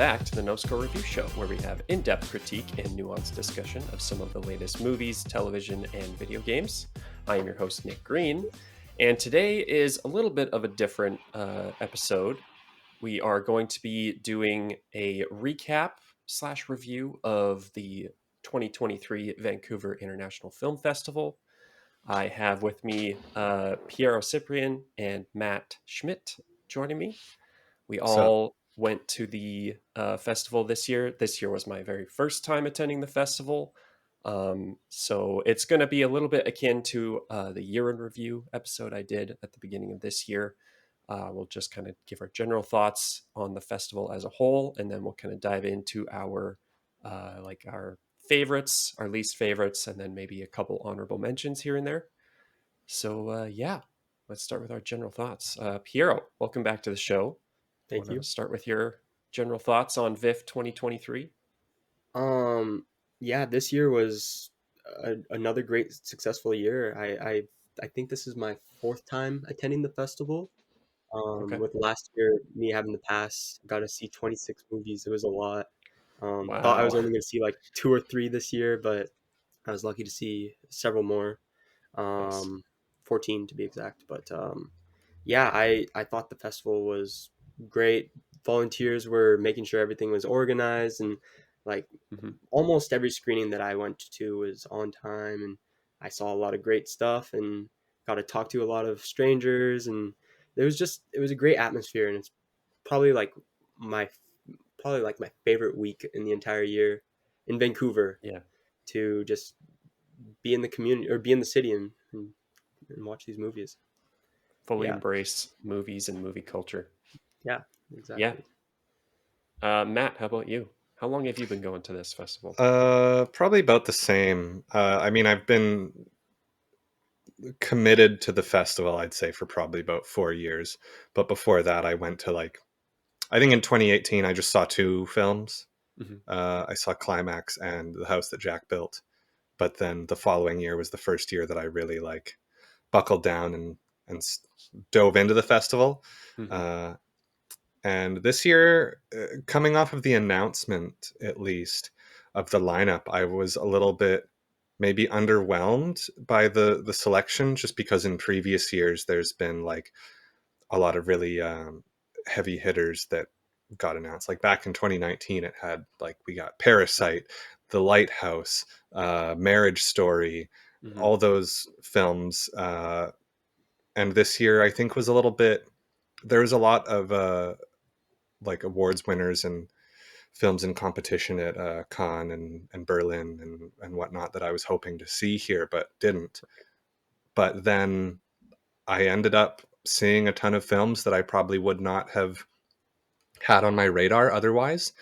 back to the No Score Review Show, where we have in-depth critique and nuanced discussion of some of the latest movies, television, and video games. I am your host, Nick Green, and today is a little bit of a different episode. We are going to be doing a recap / review of the 2023 Vancouver International Film Festival. I have with me Piero Ciprian and Matt Schmidt joining me. We all went to the festival this year. This year was my very first time attending the festival. So it's going to be a little bit akin to the year in review episode I did at the beginning of this year. We'll just kind of give our general thoughts on the festival as a whole, and then we'll kind of dive into our our favorites, our least favorites, and then maybe a couple honorable mentions here and there. So let's start with our general thoughts. Piero, welcome back to the show. Thank you. Start with your general thoughts on VIFF 2023. This year was another great successful year. I think this is my fourth time attending the festival. Okay. With last year me having the pass, got to see 26 movies. It was a lot. Thought I was Wow. only going to see like 2 or 3 this year, but I was lucky to see several more. Nice. 14 to be exact. But I thought the festival was great. Volunteers were making sure everything was organized, and like almost every screening that I went to was on time, and I saw a lot of great stuff and got to talk to a lot of strangers, and it was a great atmosphere, and it's probably like my my favorite week in the entire year in Vancouver, Yeah. to just be in the community or be in the city and watch these movies. Fully Yeah. embrace movies and movie culture. Yeah, Yeah. exactly. Matt, how about you? How long have you been going to this festival? Probably about the same. I've been committed to the festival, I'd say, for probably about 4 years. But before that, I went to I think in 2018, I just saw 2 films. I saw Climax and The House That Jack Built. But then the following year was the first year that I really buckled down and dove into the festival. And this year, coming off of the announcement, at least, of the lineup, I was a little bit maybe underwhelmed by the selection, just because in previous years there's been a lot of really heavy hitters that got announced. Like back in 2019, it had we got Parasite, The Lighthouse, Marriage Story, all those films. And this year, I think, was a little bit. There was a lot of awards winners and films in competition at Cannes and Berlin and whatnot that I was hoping to see here, but didn't. But then I ended up seeing a ton of films that I probably would not have had on my radar otherwise.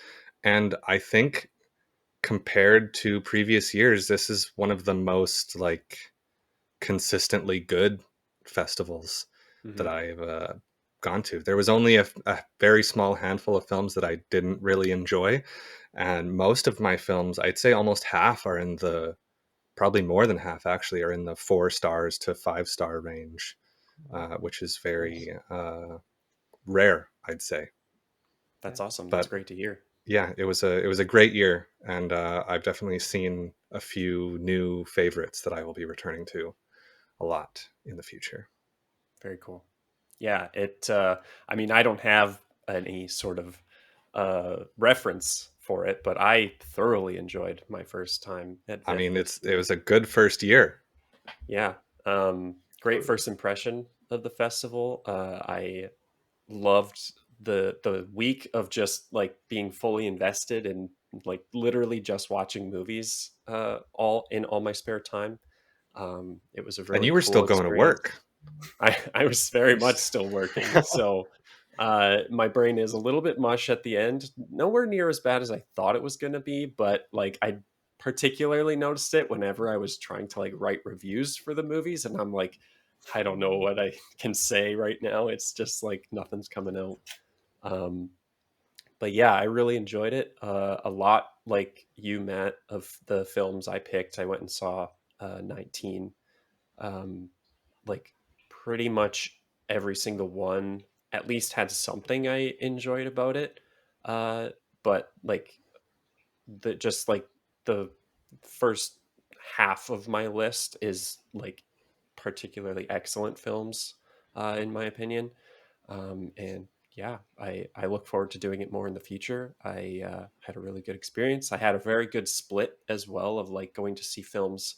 And I think compared to previous years, this is one of the most consistently good festivals that I've gone to. There was only a very small handful of films that I didn't really enjoy, and most of my films, I'd say almost half, are in the probably more than half actually are in the 4 stars to 5-star range, which is very rare, I'd say. That's awesome. But That's great to hear. yeah, it was a great year, and I've definitely seen a few new favorites that I will be returning to a lot in the future. Very cool. Yeah, I don't have any sort of reference for it, but I thoroughly enjoyed my first time at VIFF. It was a good first year. Yeah. Great first impression of the festival. I loved the week of just being fully invested and literally just watching movies all my spare time. It was a And really you were cool still going to experience. work. I was very much still working, so my brain is a little bit mush at the end. Nowhere near as bad as I thought it was going to be, but I particularly noticed it whenever I was trying to write reviews for the movies, and I'm like, I don't know what I can say right now. It's just nothing's coming out. But yeah, I really enjoyed it a lot. Like you, Matt, of the films I picked, I went and saw 19. Like pretty much every single one at least had something I enjoyed about it. but like the first half of my list is like particularly excellent films, in my opinion. And yeah, I look forward to doing it more in the future. I had a really good experience. I had a very good split as well of like going to see films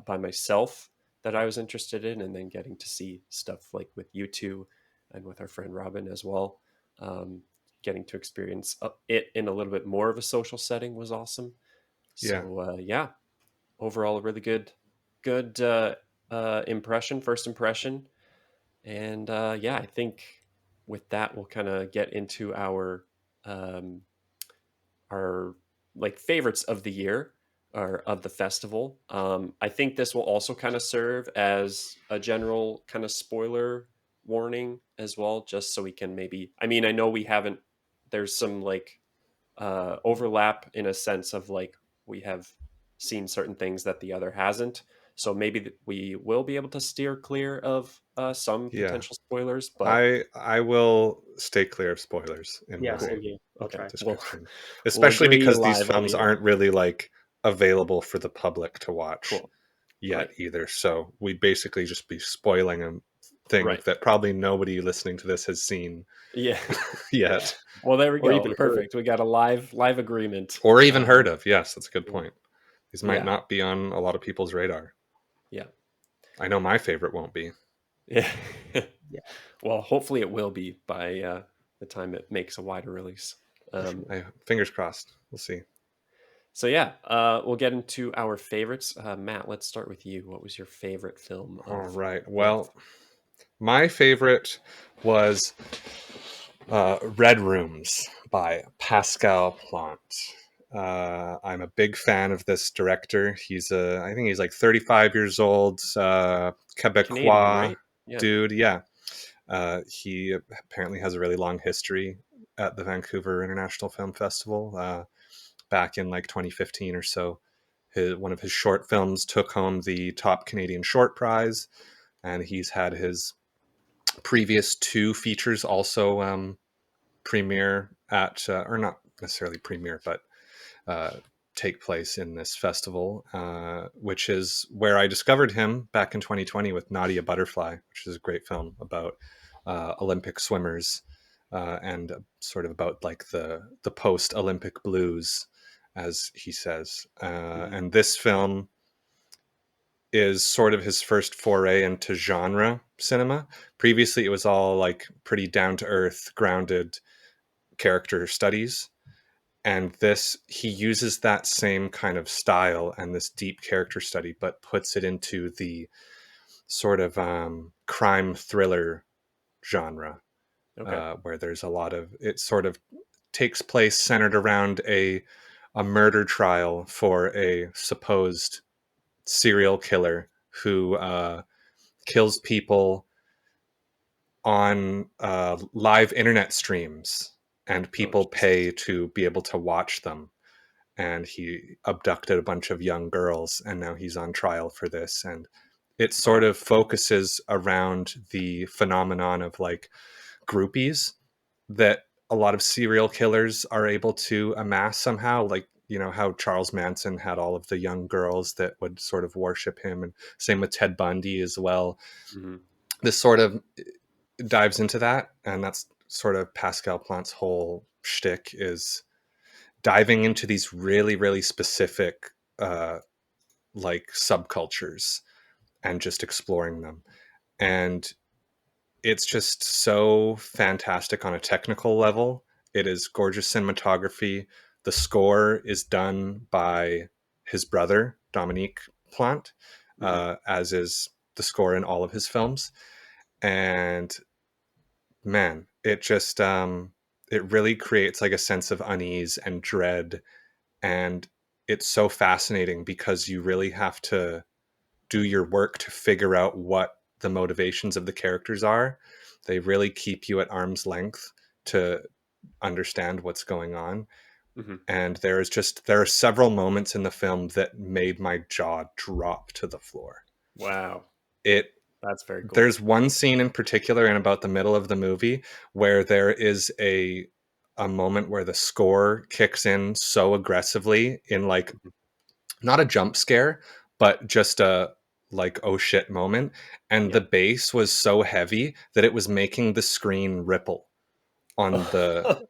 by myself that I was interested in, and then getting to see stuff like with you two and with our friend Robin as well. Um, Getting to experience it in a little bit more of a social setting was awesome. Yeah. So yeah, overall a really good first impression. And yeah, I think with that we'll kind of get into um, our like favorites of the year or of the festival. I think this will also kind of serve as a general kind of spoiler warning as well, just so we can maybe. I mean, I know we haven't. There's some like overlap in a sense of like we have seen certain things that the other hasn't. So maybe we will be able to steer clear of some Yeah. potential spoilers, but I will stay clear of spoilers in Yeah, my same here. I'll okay, try. description, we'll especially agree because these live on films the air. aren't really like available for the public to watch Cool. yet Right. either. So we'd basically just be spoiling a thing Right. that probably nobody listening to this has seen Yeah. yet, Well, there we Or go. even heard. Perfect. We got a live agreement. or even heard of. Yes, that's a good Cool. point. These might Yeah. not be on a lot of people's radar. Yeah. I know my favorite won't be. Yeah. Yeah. Well, hopefully it will be by the time it makes a wider release. Fingers crossed. We'll see. So yeah, we'll get into our favorites. Matt, let's start with you. What was your favorite film? All right. Well, my favorite was Red Rooms by Pascal Plante. I'm a big fan of this director. I think he's like 35 years old, Canadian, Quebecois right? Yeah. dude. Yeah. He apparently has a really long history at the Vancouver International Film Festival. Back in like 2015 or so, one of his short films took home the top Canadian short prize, and he's had his previous two features also premiere at, or not necessarily premiere, but take place in this festival, which is where I discovered him back in 2020 with Nadia Butterfly, which is a great film about Olympic swimmers, and sort of about like the post-Olympic blues, as he says. And this film is sort of his first foray into genre cinema. Previously, it was all like pretty down-to-earth, grounded character studies. And this, he uses that same kind of style and this deep character study, but puts it into the sort of crime thriller genre, Okay. where there's a lot of, it sort of takes place centered around a murder trial for a supposed serial killer who kills people on live internet streams, and people pay to be able to watch them. And he abducted a bunch of young girls, and now he's on trial for this. And it sort of focuses around the phenomenon of like groupies that a lot of serial killers are able to amass somehow, like, you know, how Charles Manson had all of the young girls that would sort of worship him, and same with Ted Bundy as well. Mm-hmm. This sort of dives into that, and that's sort of Pascal Plante's whole shtick, is diving into these really, really specific like subcultures and just exploring them. And it's just so fantastic on a technical level. It is gorgeous cinematography. The score is done by his brother, Dominique Plante, as is the score in all of his films. And man, it just, it really creates like a sense of unease and dread. And it's so fascinating because you really have to do your work to figure out what the motivations of the characters are. They really keep you at arm's length to understand what's going on. Mm-hmm. And there are several moments in the film that made my jaw drop to the floor. Wow. That's very cool. There's one scene in particular in about the middle of the movie where there is a a moment where the score kicks in so aggressively in like not a jump scare, but just a like oh shit moment, and the bass was so heavy that it was making the screen ripple on the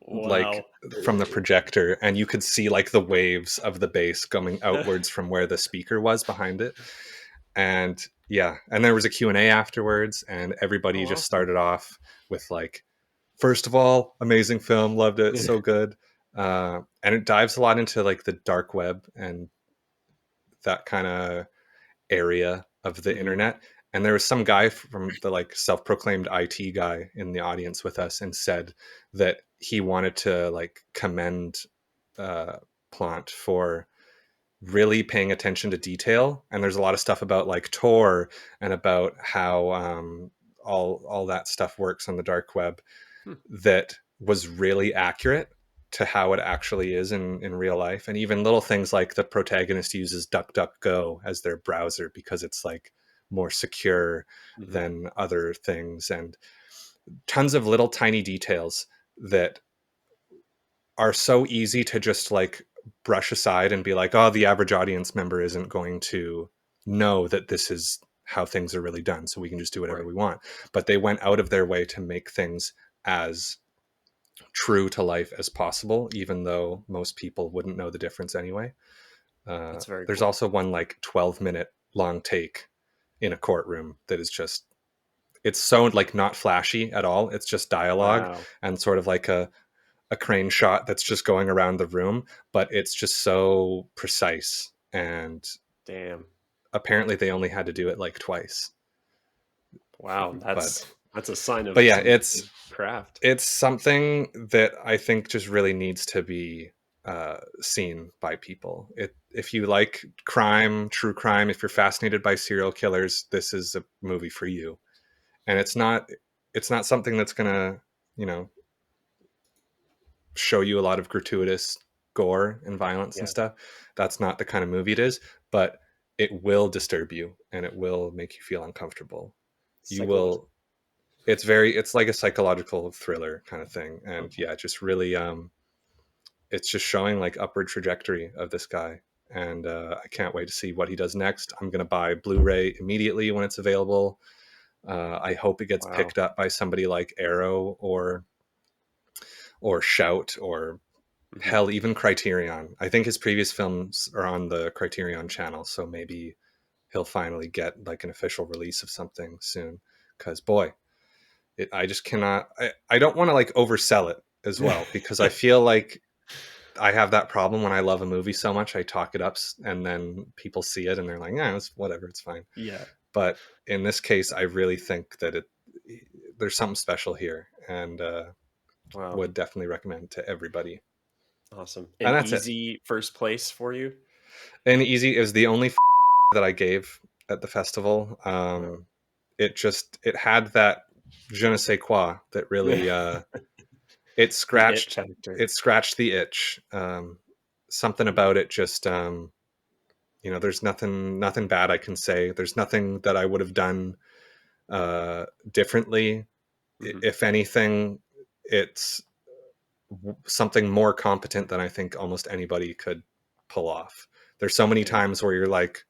like Wow. from the projector, and you could see like the waves of the bass coming outwards from where the speaker was behind it. And yeah, and there was a Q&A afterwards, and everybody just Awesome. started off with like, first of all, amazing film, loved it, so good. And it dives a lot into like the dark web and that kind of area of the internet. And there was some guy from the like self-proclaimed IT guy in the audience with us, and said that he wanted to like commend Plant for really paying attention to detail. And there's a lot of stuff about like Tor and about how all that stuff works on the dark web that was really accurate to how it actually is in real life. And even little things like the protagonist uses DuckDuckGo as their browser because it's like more secure than other things, and tons of little tiny details that are so easy to just like brush aside and be like, oh, the average audience member isn't going to know that this is how things are really done, so we can just do whatever we want. But they went out of their way to make things as true to life as possible, even though most people wouldn't know the difference anyway. That's very There's cool. also one like 12-minute long take in a courtroom that is just, it's so like not flashy at all. It's just dialogue and sort of like a crane shot that's just going around the room, but it's just so precise. And Damn. apparently they only had to do it like twice. Wow, that's a sign of but yeah, it's craft. It's something that I think just really needs to be seen by people. If you like crime, true crime, if you're fascinated by serial killers, this is a movie for you. And it's not something that's gonna, show you a lot of gratuitous gore and violence and stuff. That's not the kind of movie it is, but it will disturb you and it will make you feel uncomfortable. You will. It's like a psychological thriller kind of thing. And yeah, just really, it's just showing like upward trajectory of this guy. And I can't wait to see what he does next. I'm going to buy Blu-ray immediately when it's available. I hope it gets picked up by somebody like Arrow or Shout or hell, even Criterion. I think his previous films are on the Criterion channel, so maybe he'll finally get like an official release of something soon. Because boy, I just cannot. I don't want to like oversell it as well, because I feel like I have that problem when I love a movie so much. I talk it up, and then people see it and they're like, "Yeah, it's whatever, it's fine." Yeah. But in this case, I really think that there's something special here, and would definitely recommend to everybody. Awesome. And that's easy first place for you? And easy is the only that I gave at the festival. It had that je ne sais quoi that really it scratched the itch. Something about it just there's nothing bad I can say. There's nothing that I would have done differently. If anything, it's something more competent than I think almost anybody could pull off. There's so many times where you're like,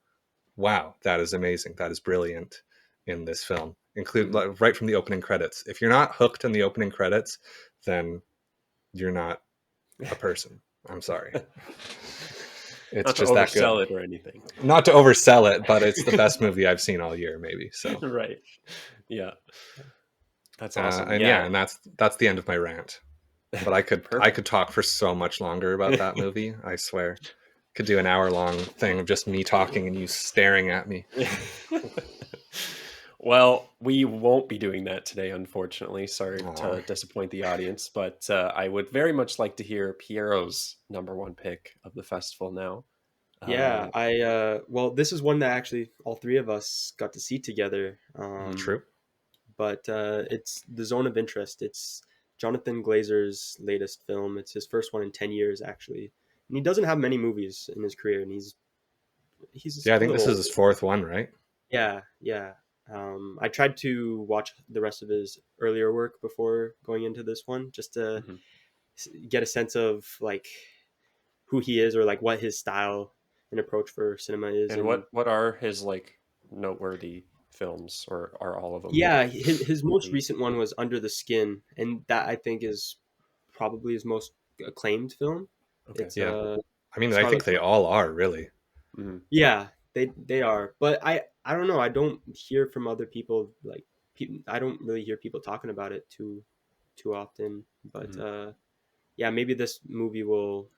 wow, that is amazing, that is brilliant in this film, including right from the opening credits. If you're not hooked in the opening credits, then you're not a person. I'm sorry. It's not just to that good. Oversell it or anything. Not to oversell it, but it's the best movie I've seen all year, maybe. So right. Yeah. That's awesome. And that's the end of my rant. But I could talk for so much longer about that movie. I swear, could do an hour-long thing of just me talking and you staring at me. Well, we won't be doing that today, unfortunately. Sorry to disappoint the audience, but I would very much like to hear Piero's number one pick of the festival now. Yeah, well, this is one that actually all three of us got to see together. True. But it's The Zone of Interest. It's Jonathan Glazer's latest film. It's his first one in 10 years, actually. And he doesn't have many movies in his career, and he's I think this is his fourth one, right? Yeah. I tried to watch the rest of his earlier work before going into this one, just to get a sense of like who he is, or like what his style and approach for cinema is. And And what are his like noteworthy films, or are all of them yeah, his most pretty? recent one was Under the Skin, and that I think is probably his most acclaimed film. Okay. It's Yeah. I mean, I think Scarlett. they all are really. Mhm. Yeah, they are, but I don't know. I don't hear from other people like I don't really hear people talking about it too often. But Mhm. yeah, maybe this movie will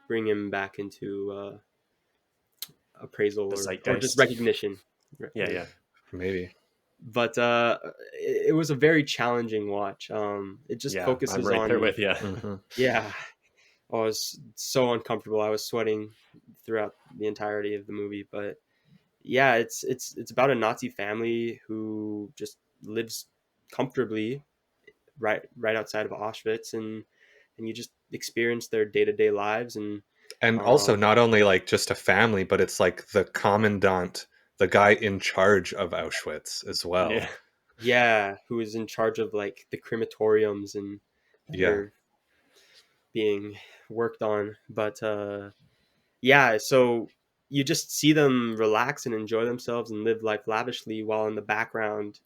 bring him back into appraisal The or just zeitgeist. recognition. Yeah, yeah. Maybe. But it was a very challenging watch. It just Yeah, I'm focuses right there on, with you. Hmm. yeah. I was so uncomfortable. I was sweating throughout the entirety of the movie. But yeah, it's about a Nazi family who just lives comfortably right outside of Auschwitz, and you just experience their day to day lives. And And also um, not only like just a family, but it's like the commandant, the guy in charge of Auschwitz as well. Yeah. yeah, who is in charge of like the crematoriums and that Yeah. are being worked on. But yeah, so you just see them relax and enjoy themselves and live life lavishly, while in the background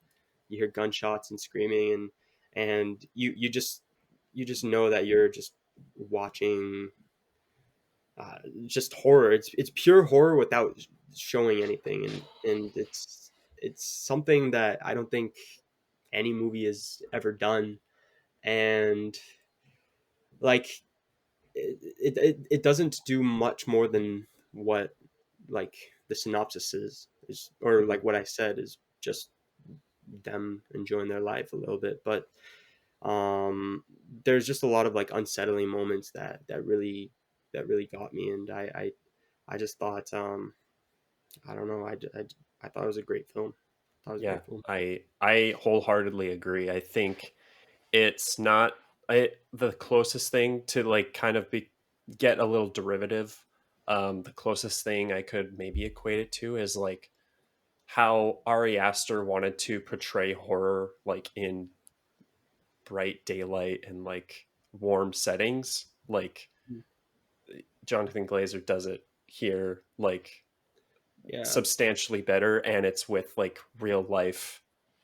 you hear gunshots and screaming, and you just know that you're just watching just horror. It's pure horror without showing anything, and it's something that I don't think any movie has ever done. And like it doesn't do much more than what like the synopsis is, or Mhm. like what I said is just them enjoying their life a little bit. But there's just a lot of like unsettling moments that really got me. And I just thought I don't know, I thought it was a great film. I thought it was a Yeah, great film. I wholeheartedly agree. I think it's not the closest thing to like kind of get a little derivative. The closest thing I could maybe equate it to is like how Ari Aster wanted to portray horror like in bright daylight and like warm settings. Like Jonathan Glazer does it here like Yeah, substantially better, and it's with like real life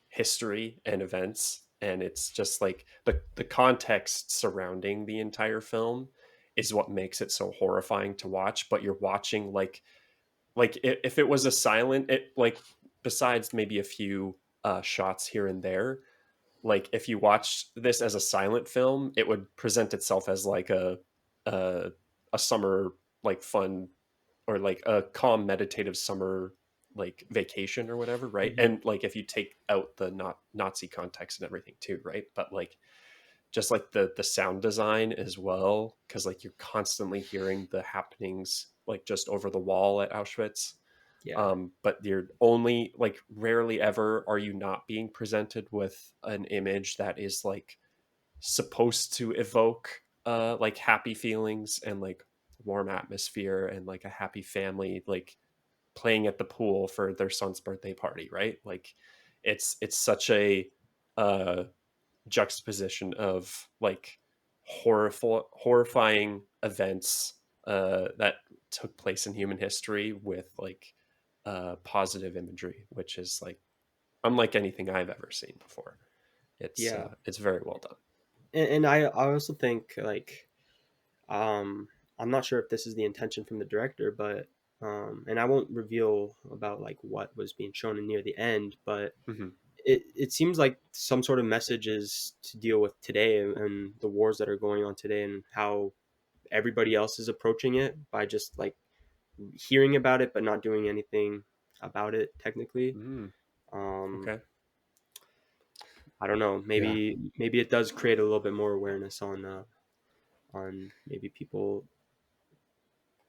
history and events, and it's just like the context surrounding the entire film is what makes it so horrifying to watch. But you're watching like if it was a silent it like besides maybe a few shots here and there, like if you watched this as a silent film, it would present itself as like a, a summer like fun, or like a calm meditative summer like vacation or whatever, right? hmm, And like if you take out the not Nazi context and everything too, right? But like just like the sound design as well, because like you're constantly hearing the happenings like just over the wall at Auschwitz. yeah, But you're only like rarely ever are you not being presented with an image that is like supposed to evoke like happy feelings and like warm atmosphere and like a happy family like playing at the pool for their son's birthday party, right? Like it's such a uh juxtaposition of like horrifying events that took place in human history with like positive imagery, which is like unlike anything I've ever seen before. yeah. It's very well done. And I also think like I'm not sure if this is the intention from the director, but and I won't reveal about like what was being shown in near the end, but Hmm. it seems like some sort of message is to deal with today and the wars that are going on today, and how everybody else is approaching it by just like hearing about it but not doing anything about it technically. Mm, um okay. I don't know, Yeah. maybe it does create a little bit more awareness on maybe people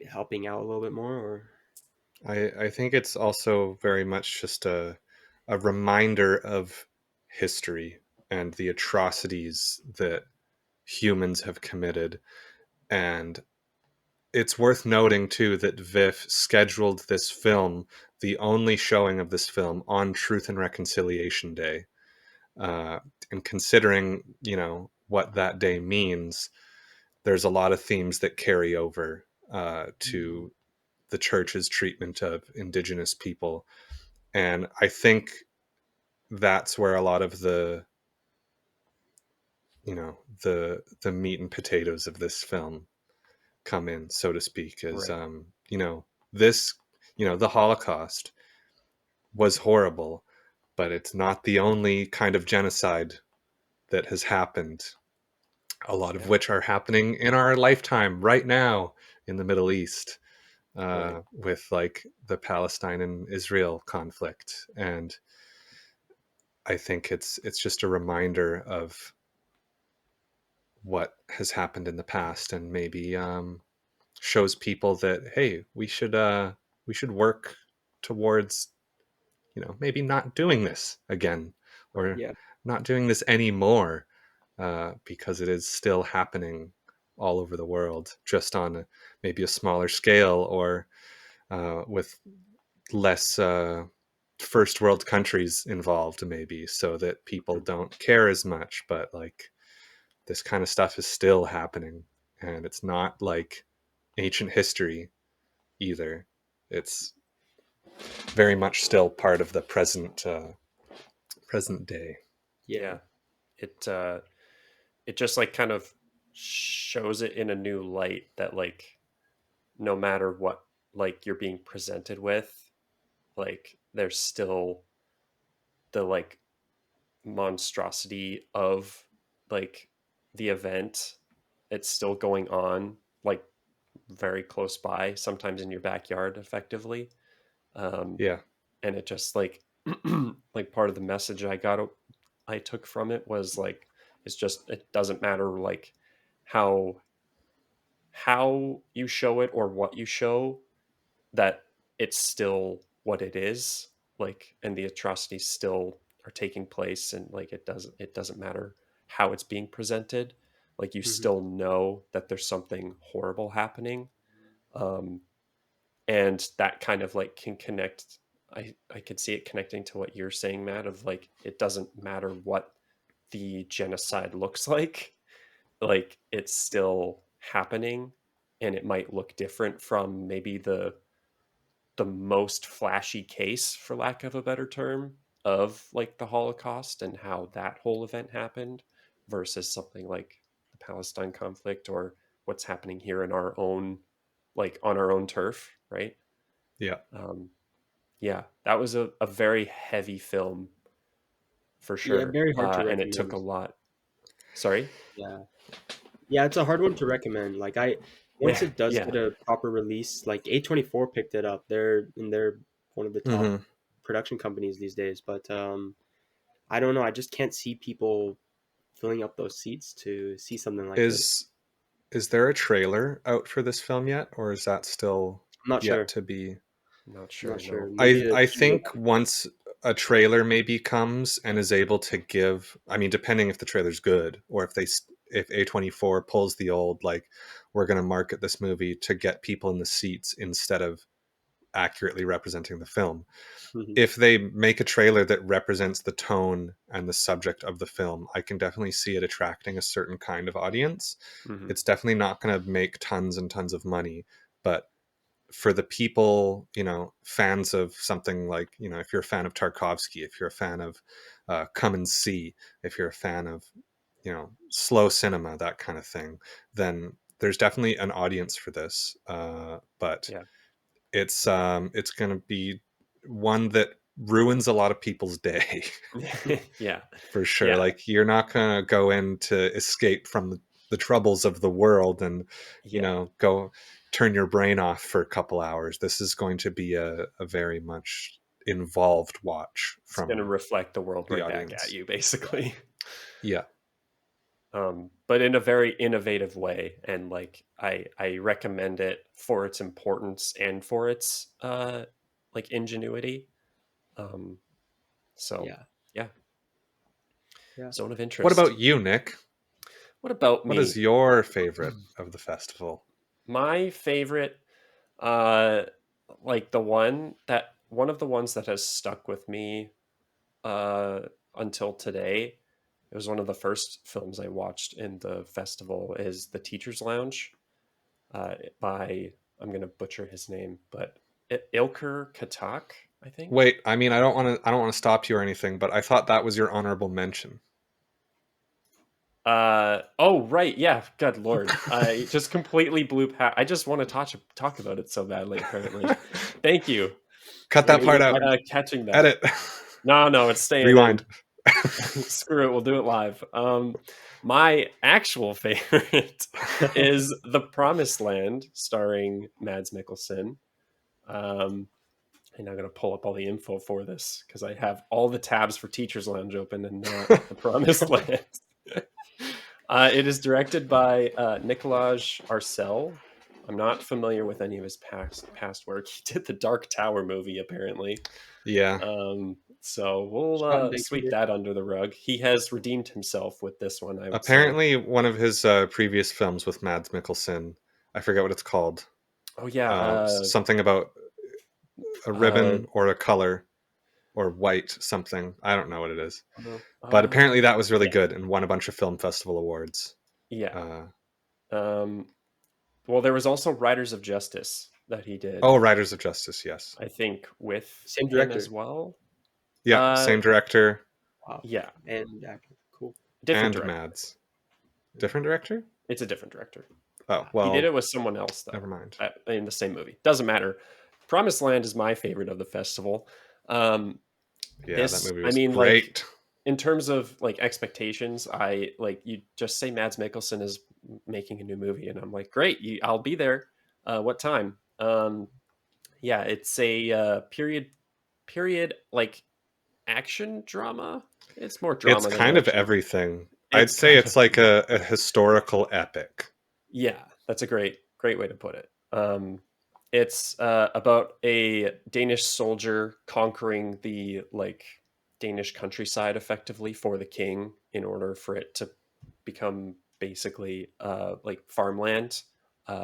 helping out a little bit more, or I think it's also very much just a reminder of history and the atrocities that humans have committed. And it's worth noting too that VIFF scheduled this film, the only showing of this film, on Truth and Reconciliation Day. Uh, and considering, what that day means, there's a lot of themes that carry over to the church's treatment of Indigenous people. And I think that's where a lot of the, the meat and potatoes of this film come in, so to speak, is, Right. this, the Holocaust was horrible, but it's not the only kind of genocide that has happened, a lot of Yeah. which are happening in our lifetime right now in the Middle East, Right. with like the Palestine and Israel conflict. And I think it's just a reminder of what has happened in the past, and maybe shows people that, hey, we should work towards, maybe not doing this again, Right. or Yeah. not doing this anymore, because it is still happening all over the world, just on maybe a smaller scale, or with less first world countries involved, maybe, so that people Mhm. don't care as much. But like, this kind of stuff is still happening, and it's not like ancient history either. It's very much still part of the present day. Yeah. Yeah. It just like kind of shows it in a new light that like no matter what like you're being presented with, like there's still the like monstrosity of like the event. It's still going on like very close by, sometimes in your backyard effectively. um Yeah. and it just like like part of the message I took from it was like it's just it doesn't matter like how you show it or what you show, that it's still what it is, like, and the atrocities still are taking place, and like it doesn't matter how it's being presented, like you Hmm. still know that there's something horrible happening. um and that kind of like can connect. I could see it connecting to what you're saying, Matt, of like it doesn't matter what the genocide looks like it's still happening, and it might look different from maybe the most flashy case, for lack of a better term, of like the Holocaust and how that whole event happened versus something like the Palestine conflict or what's happening here in our own, like on our own turf, right? Yeah. um yeah, that was a very heavy film for Yeah. sure. Very hard to And it took a recommend. lot. Sorry. Yeah. Yeah, it's a hard one to recommend. Like once Yeah. it does Yeah. get a proper release, like A24 picked it up. They're one of the top Hmm. production companies these days. But I don't know. I just can't see people filling up those seats to see something like this. Is there a trailer out for this film yet, or is that still I'm not yet sure. to be? Not I'm not sure. sure. No. Maybe I it's think once a trailer maybe comes and is able to give, I mean, depending if the trailer's good, or if A24 pulls the old, like, we're going to market this movie to get people in the seats instead of accurately representing the film. Mhm. If they make a trailer that represents the tone and the subject of the film, I can definitely see it attracting a certain kind of audience. Hmm. It's definitely not going to make tons and tons of money, but for the people, fans of something like, if you're a fan of Tarkovsky, if you're a fan of Come and See, if you're a fan of, slow cinema, that kind of thing, then there's definitely an audience for this. But Yeah. it's going to be one that ruins a lot of people's day. Yeah. For sure. Yeah. Like, you're not going to go in to escape from the troubles of the world and, Yeah. go turn your brain off for a couple hours. This is going to be a very much involved watch It's going to from reflect the world the right back at audience. you, basically. Yeah. But in a very innovative way, and like I recommend it for its importance and for its like ingenuity. Um, so Yeah. yeah, Yeah. zone of What interest. about you, Nick? What about What is me? your favorite of the festival? My favorite, uh, like one of the ones that has stuck with me uh until today it was one of the first films I watched in the festival, is The Teacher's Lounge, by, I'm going to butcher his name, but Ilker Katak, I think. Wait, I mean, I don't want to stop you or anything, but I thought that was your honorable mention. Oh right, yeah, good lord, I just completely blew past. I just want to talk about it so badly, apparently. Thank you. Cut that part out. Catching that. Edit. No, it's staying Rewind. Screw it, we'll do it live. My actual favorite is The Promised Land, starring Mads Mikkelsen. And I'm going to pull up all the info for this because I have all the tabs for Teacher's Lounge open and not The Promised Land. It is directed by Nicolas Arcel. I'm not familiar with any of his past work. He did the Dark Tower movie, apparently. Yeah. So we'll sweep that under the rug. He has redeemed himself with this one, I would apparently say. One of his previous films with Mads Mikkelsen, I forget what it's called. Oh yeah, something about a ribbon or a color or white something. I don't know what it is. But apparently that was really good and won a bunch of film festival awards. Yeah. Well, there was also Riders of Justice that he did. Oh, Riders of Justice, yes. I think with same director as well. Yeah, same director. Wow. Yeah. And actor. Cool. Different Mads. Different director? It's a different director. Oh, well. He did it with someone else, though. Never mind. In the same movie. Doesn't matter. Promised Land is my favorite of the festival. That movie was great. Like, in terms of like expectations, you just say Mads Mikkelsen is making a new movie, and I'm like, great, I'll be there. What time? It's a period like action drama. It's more drama. It's than kind action. of everything. I'd say it's like a historical epic. Yeah, that's a great way to put it. It's about a Danish soldier conquering the Danish countryside effectively for the king in order for it to become basically farmland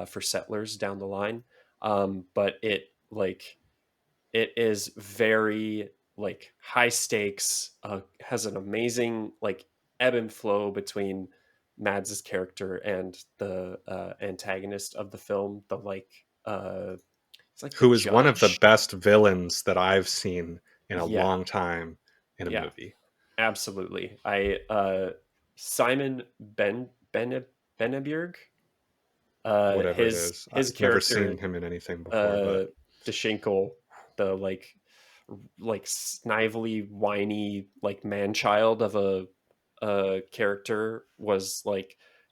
for settlers down the line. But it is very high stakes, has an amazing ebb and flow between Mads's character and the antagonist of the film, who is one of the best villains that I've seen in a long time in a movie. Absolutely. Simon Benneberg, whatever it is. His I've character, never seen him in anything before. But the Schinkel, the snively, whiny, man-child of a character, was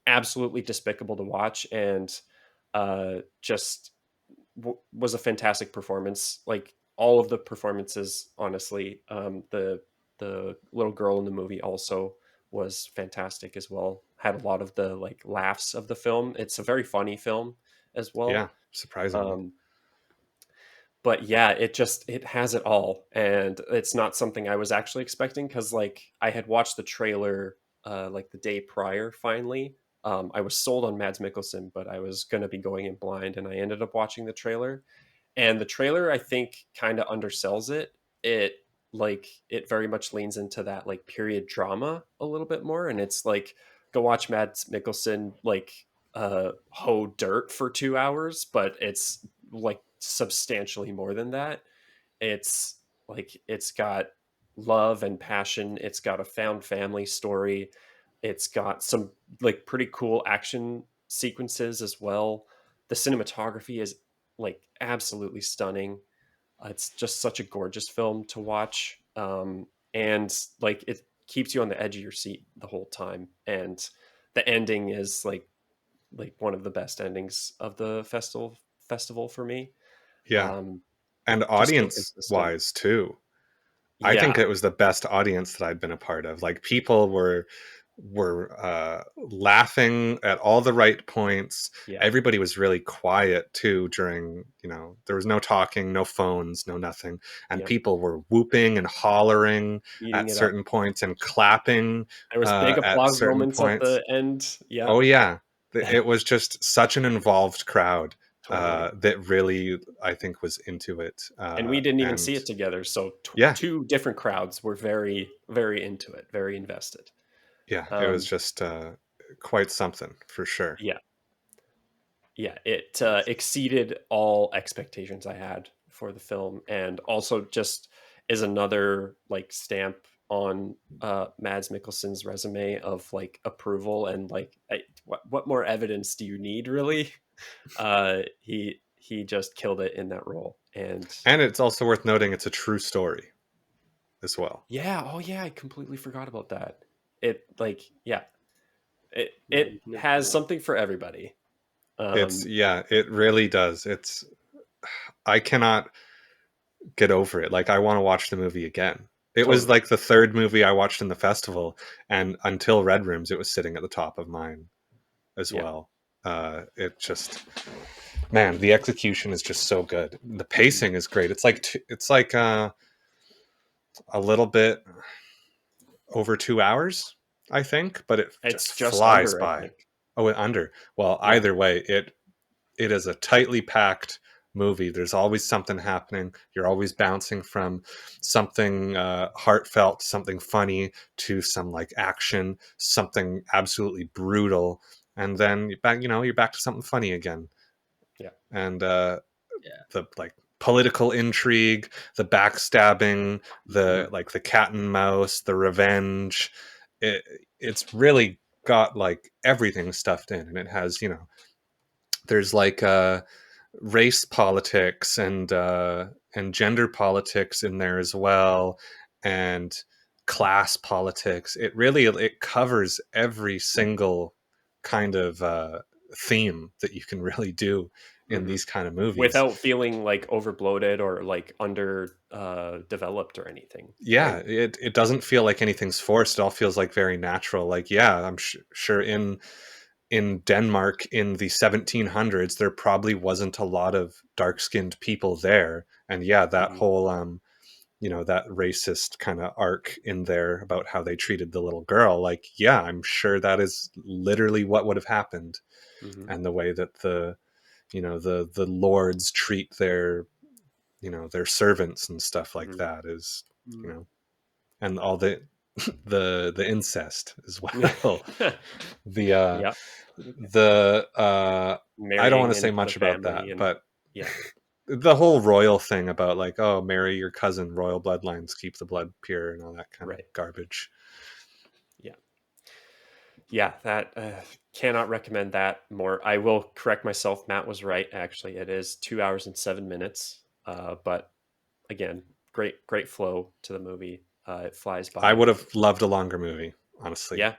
absolutely despicable to watch, and just was a fantastic performance. All of the performances, honestly. The little girl in the movie also was fantastic as well. Had a lot of the laughs of the film. It's a very funny film as well. Yeah, surprisingly. But yeah, it has it all, and it's not something I was actually expecting, because I had watched the trailer the day prior. Finally, I was sold on Mads Mikkelsen, but I was going to be going in blind, and I ended up watching the trailer. And the trailer, I think, kind of undersells it. It very much leans into that period drama a little bit more, and it's go watch Mads Mikkelsen hoe dirt for 2 hours, but it's substantially more than that. It's got love and passion. It's got a found family story. It's got some pretty cool action sequences as well. The cinematography is absolutely stunning. It's just such a gorgeous film to watch. And it keeps you on the edge of your seat the whole time. And the ending is one of the best endings of the festival for me. Yeah. And audience wise too. I think it was the best audience that I'd been a part of. People were laughing at all the right points. Everybody was really quiet too during, there was no talking, no phones, no nothing. And people were whooping and hollering at certain points and clapping. There was big applause moments at the end. Yeah. Oh yeah. It was just such an involved crowd. Totally. That really, I think, was into it. And we didn't even see it together. So two different crowds were very, very into it, very invested. Yeah, it was just quite something for sure. Yeah. Yeah, it exceeded all expectations I had for the film, and also just is another like stamp on Mads Mikkelsen's resume of like approval, and like what more evidence do you need, really? He just killed it in that role, and it's also worth noting it's a true story as well. yeah, oh yeah, I completely forgot about that. It like yeah, it Yeah, it you can never has know. something for everybody. It's it really does. I cannot get over it. Like I want to watch the movie again. It was Totally. like the third movie I watched in the festival, and until Red Rooms, it was sitting at the top of mine as Yeah. well. It just, man, the execution is just so good. The pacing is great. It's like a little bit over 2 hours, I think, but it It's just just flies under, I by. think. Oh, under. Well, Yeah. either way, it is a tightly packed movie. There's always something happening. You're always bouncing from something heartfelt, something funny, to some like action, something absolutely brutal, and then you're back to something funny again. Yeah. And Yeah. the like political intrigue, the backstabbing, the like the cat and mouse, the revenge. It's really got like everything stuffed in, and it has there's like race politics and gender politics in there as well, and class politics. It covers every single kind of theme that you can really do in Mhm. these kind of movies. Without feeling like over bloated or like under developed or anything, Yeah, right? it doesn't feel like anything's forced. It all feels like very natural. Like, yeah, I'm sure in Denmark in the 1700s, there probably wasn't a lot of dark-skinned people there. And yeah, that Mhm. whole, that racist kind of arc in there about how they treated the little girl, like, yeah, I'm sure that is literally what would have happened. Mhm. And the way that the lords treat their servants and stuff like Mhm. that is, you Mm. know, and all the incest as well. the Yeah. the I don't want Marrying to say into the much about family, that, and but yeah. the whole royal thing about like, oh, marry your cousin, royal bloodlines keep the blood pure, and all that kind of Right. garbage. Yeah. Yeah, that cannot recommend that more. I will correct myself. Matt was right. Actually, it is 2 hours and 7 minutes. But again, great flow to the movie. It flies I by. would have loved a longer movie, honestly. Yeah.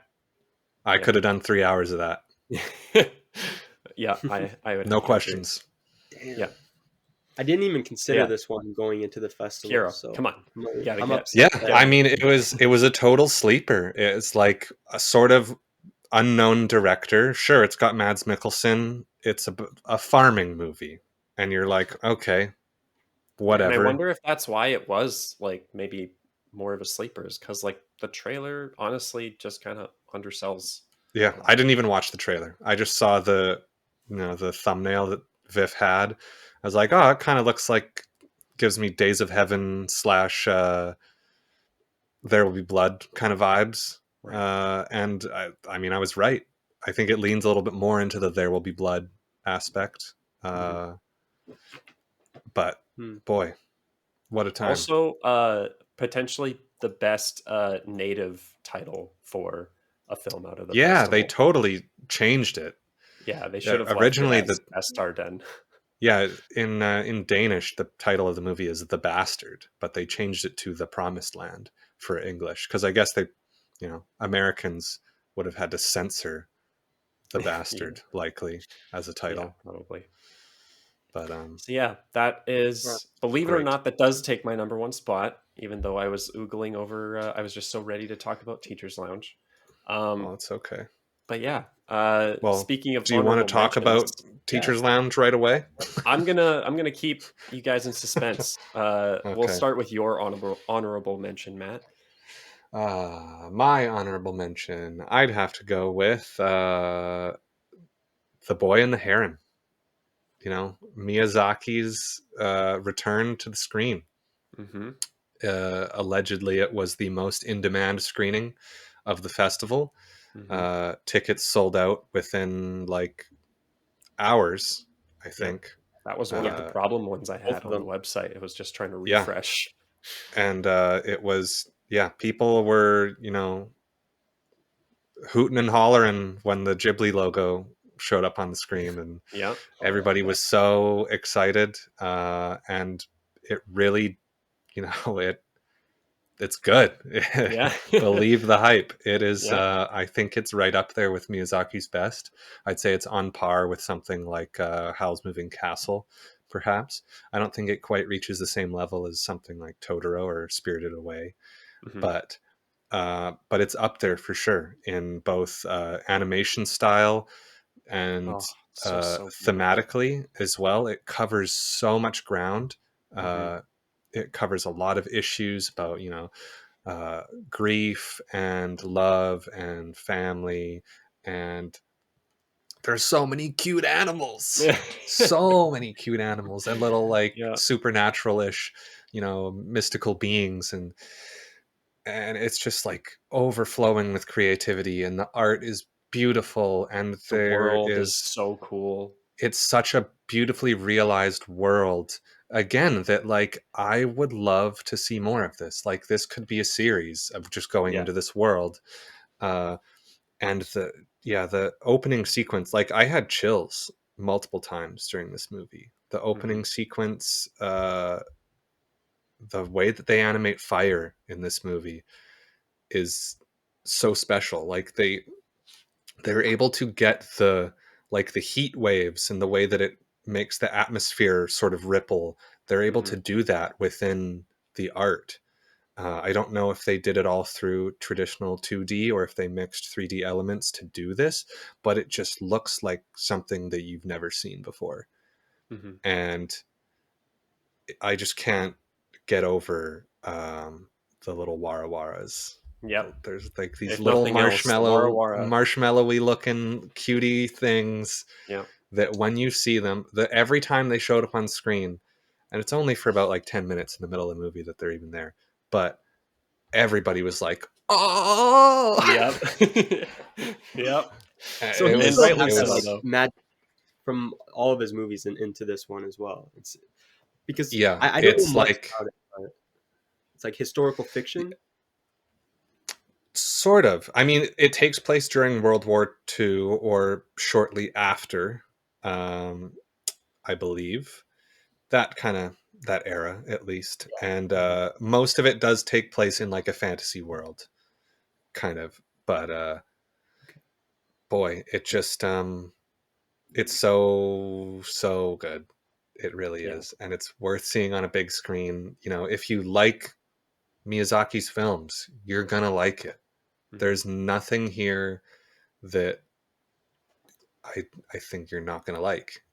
I Yeah. could have done 3 hours of that. Yeah, I would No have to agree. questions. Damn. Yeah. I didn't even So consider yeah, this one going into the festival, Piero, so come on. You gotta I'm get Yeah, upset get that I on it. mean, it was a total sleeper. It's like a sort of unknown director. Sure, it's got Mads Mikkelsen. It's a farming movie, and you're like, okay, And I whatever. wonder if that's why it was like maybe more of a sleeper, is because like the trailer honestly just kind of undersells Yeah, a I lot. didn't even watch the trailer. I just saw the thumbnail that VIFF had. I was like, oh, it kind of looks like, gives me Days of Heaven slash There Will Be Blood kind of vibes. Right. And I mean, I was right. I think it leans a little bit more into the There Will Be Blood aspect. Mhm. Uh, but Hmm. boy, what a time! Also, potentially the best native title for a film out of the Yeah, they festival. totally changed it. Yeah, they should have left it Originally, as Astarden. yeah, in Danish, the title of the movie is The Bastard, but they changed it to The Promised Land for English because I guess Americans would have had to censor The Yeah, Bastard likely as a yeah, title. probably. But So yeah, that Right. is, believe it or great. not, that does take my number one spot. Even though I was oogling over, I was just so ready to talk about Teachers Lounge. Well, Um, it's okay. but yeah, Well, speaking of do you want to honorable talk mentions, about Yeah. Teachers Lounge right away? I'm gonna keep you guys in suspense. We'll Okay. start with your honorable mention, Matt. My honorable mention, I'd have to go with The Boy and the Heron. Miyazaki's return to the screen. Mm-hmm. Allegedly, it was the most in-demand screening of the festival. Mm-hmm. Tickets sold out within like hours, I Yep. think. That was one of the Uh, problem ones I Both had of on the them. website. It was just trying to yeah. refresh. And it was, yeah, people were, hooting and hollering when the Ghibli logo showed up on the screen, and Yeah. everybody was so excited. And it really, it's good. Yeah. Believe the hype. It is. Yeah. I think it's right up there with Miyazaki's best. I'd say it's on par with something like Howl's Moving Castle, perhaps. I don't think it quite reaches the same level as something like Totoro or Spirited Away, Mm-hmm. but it's up there for sure in both animation style and Oh, so beautiful. thematically as well. It covers so much ground. Mm-hmm. Uh, it covers a lot of issues about grief and love and family, and there's so many cute animals, Yeah. so many cute animals and little like Yeah. supernatural-ish, mystical beings, and it's just like overflowing with creativity, and the art is beautiful, and The world is so cool. it's such a beautifully realized world, again, that like I would love to see more of this. Like this could be a series of just going Yeah. into this world. uh and the opening sequence, like I had chills multiple times during this movie. The Mm-hmm. opening sequence, the way that they animate fire in this movie is so special. Like they're able to get the heat waves and the way that it makes the atmosphere sort of ripple. They're able Mm-hmm. to do that within the art. I don't know if they did it all through traditional 2D or if they mixed 3D elements to do this, but it just looks like something that you've never seen before. Mm-hmm. And I just can't get over the little warawaras. Yep. There's like these If little nothing else, the Wara Wara. marshmallowy looking cutie things Yeah. that when you see them, that every time they showed up on screen, and it's only for about like 10 minutes in the middle of the movie that they're even there, but everybody was like, oh, Yep. Yep. So it he And was, still rightly it had that so, like was, though. magic from all of his movies and into this one as well. It's because yeah, I don't know it's much like, about it, but it's like historical fiction. sort of. I mean, it takes place during World War II or shortly after, um, I believe. That era, at least. And Mhm. most of it does take place in like a fantasy world, kind of. But boy, it just it's so good. It really Yeah. is, and it's worth seeing on a big screen. If you like Miyazaki's films, you're gonna like it. Hmm. There's nothing here that I I think you're not gonna like.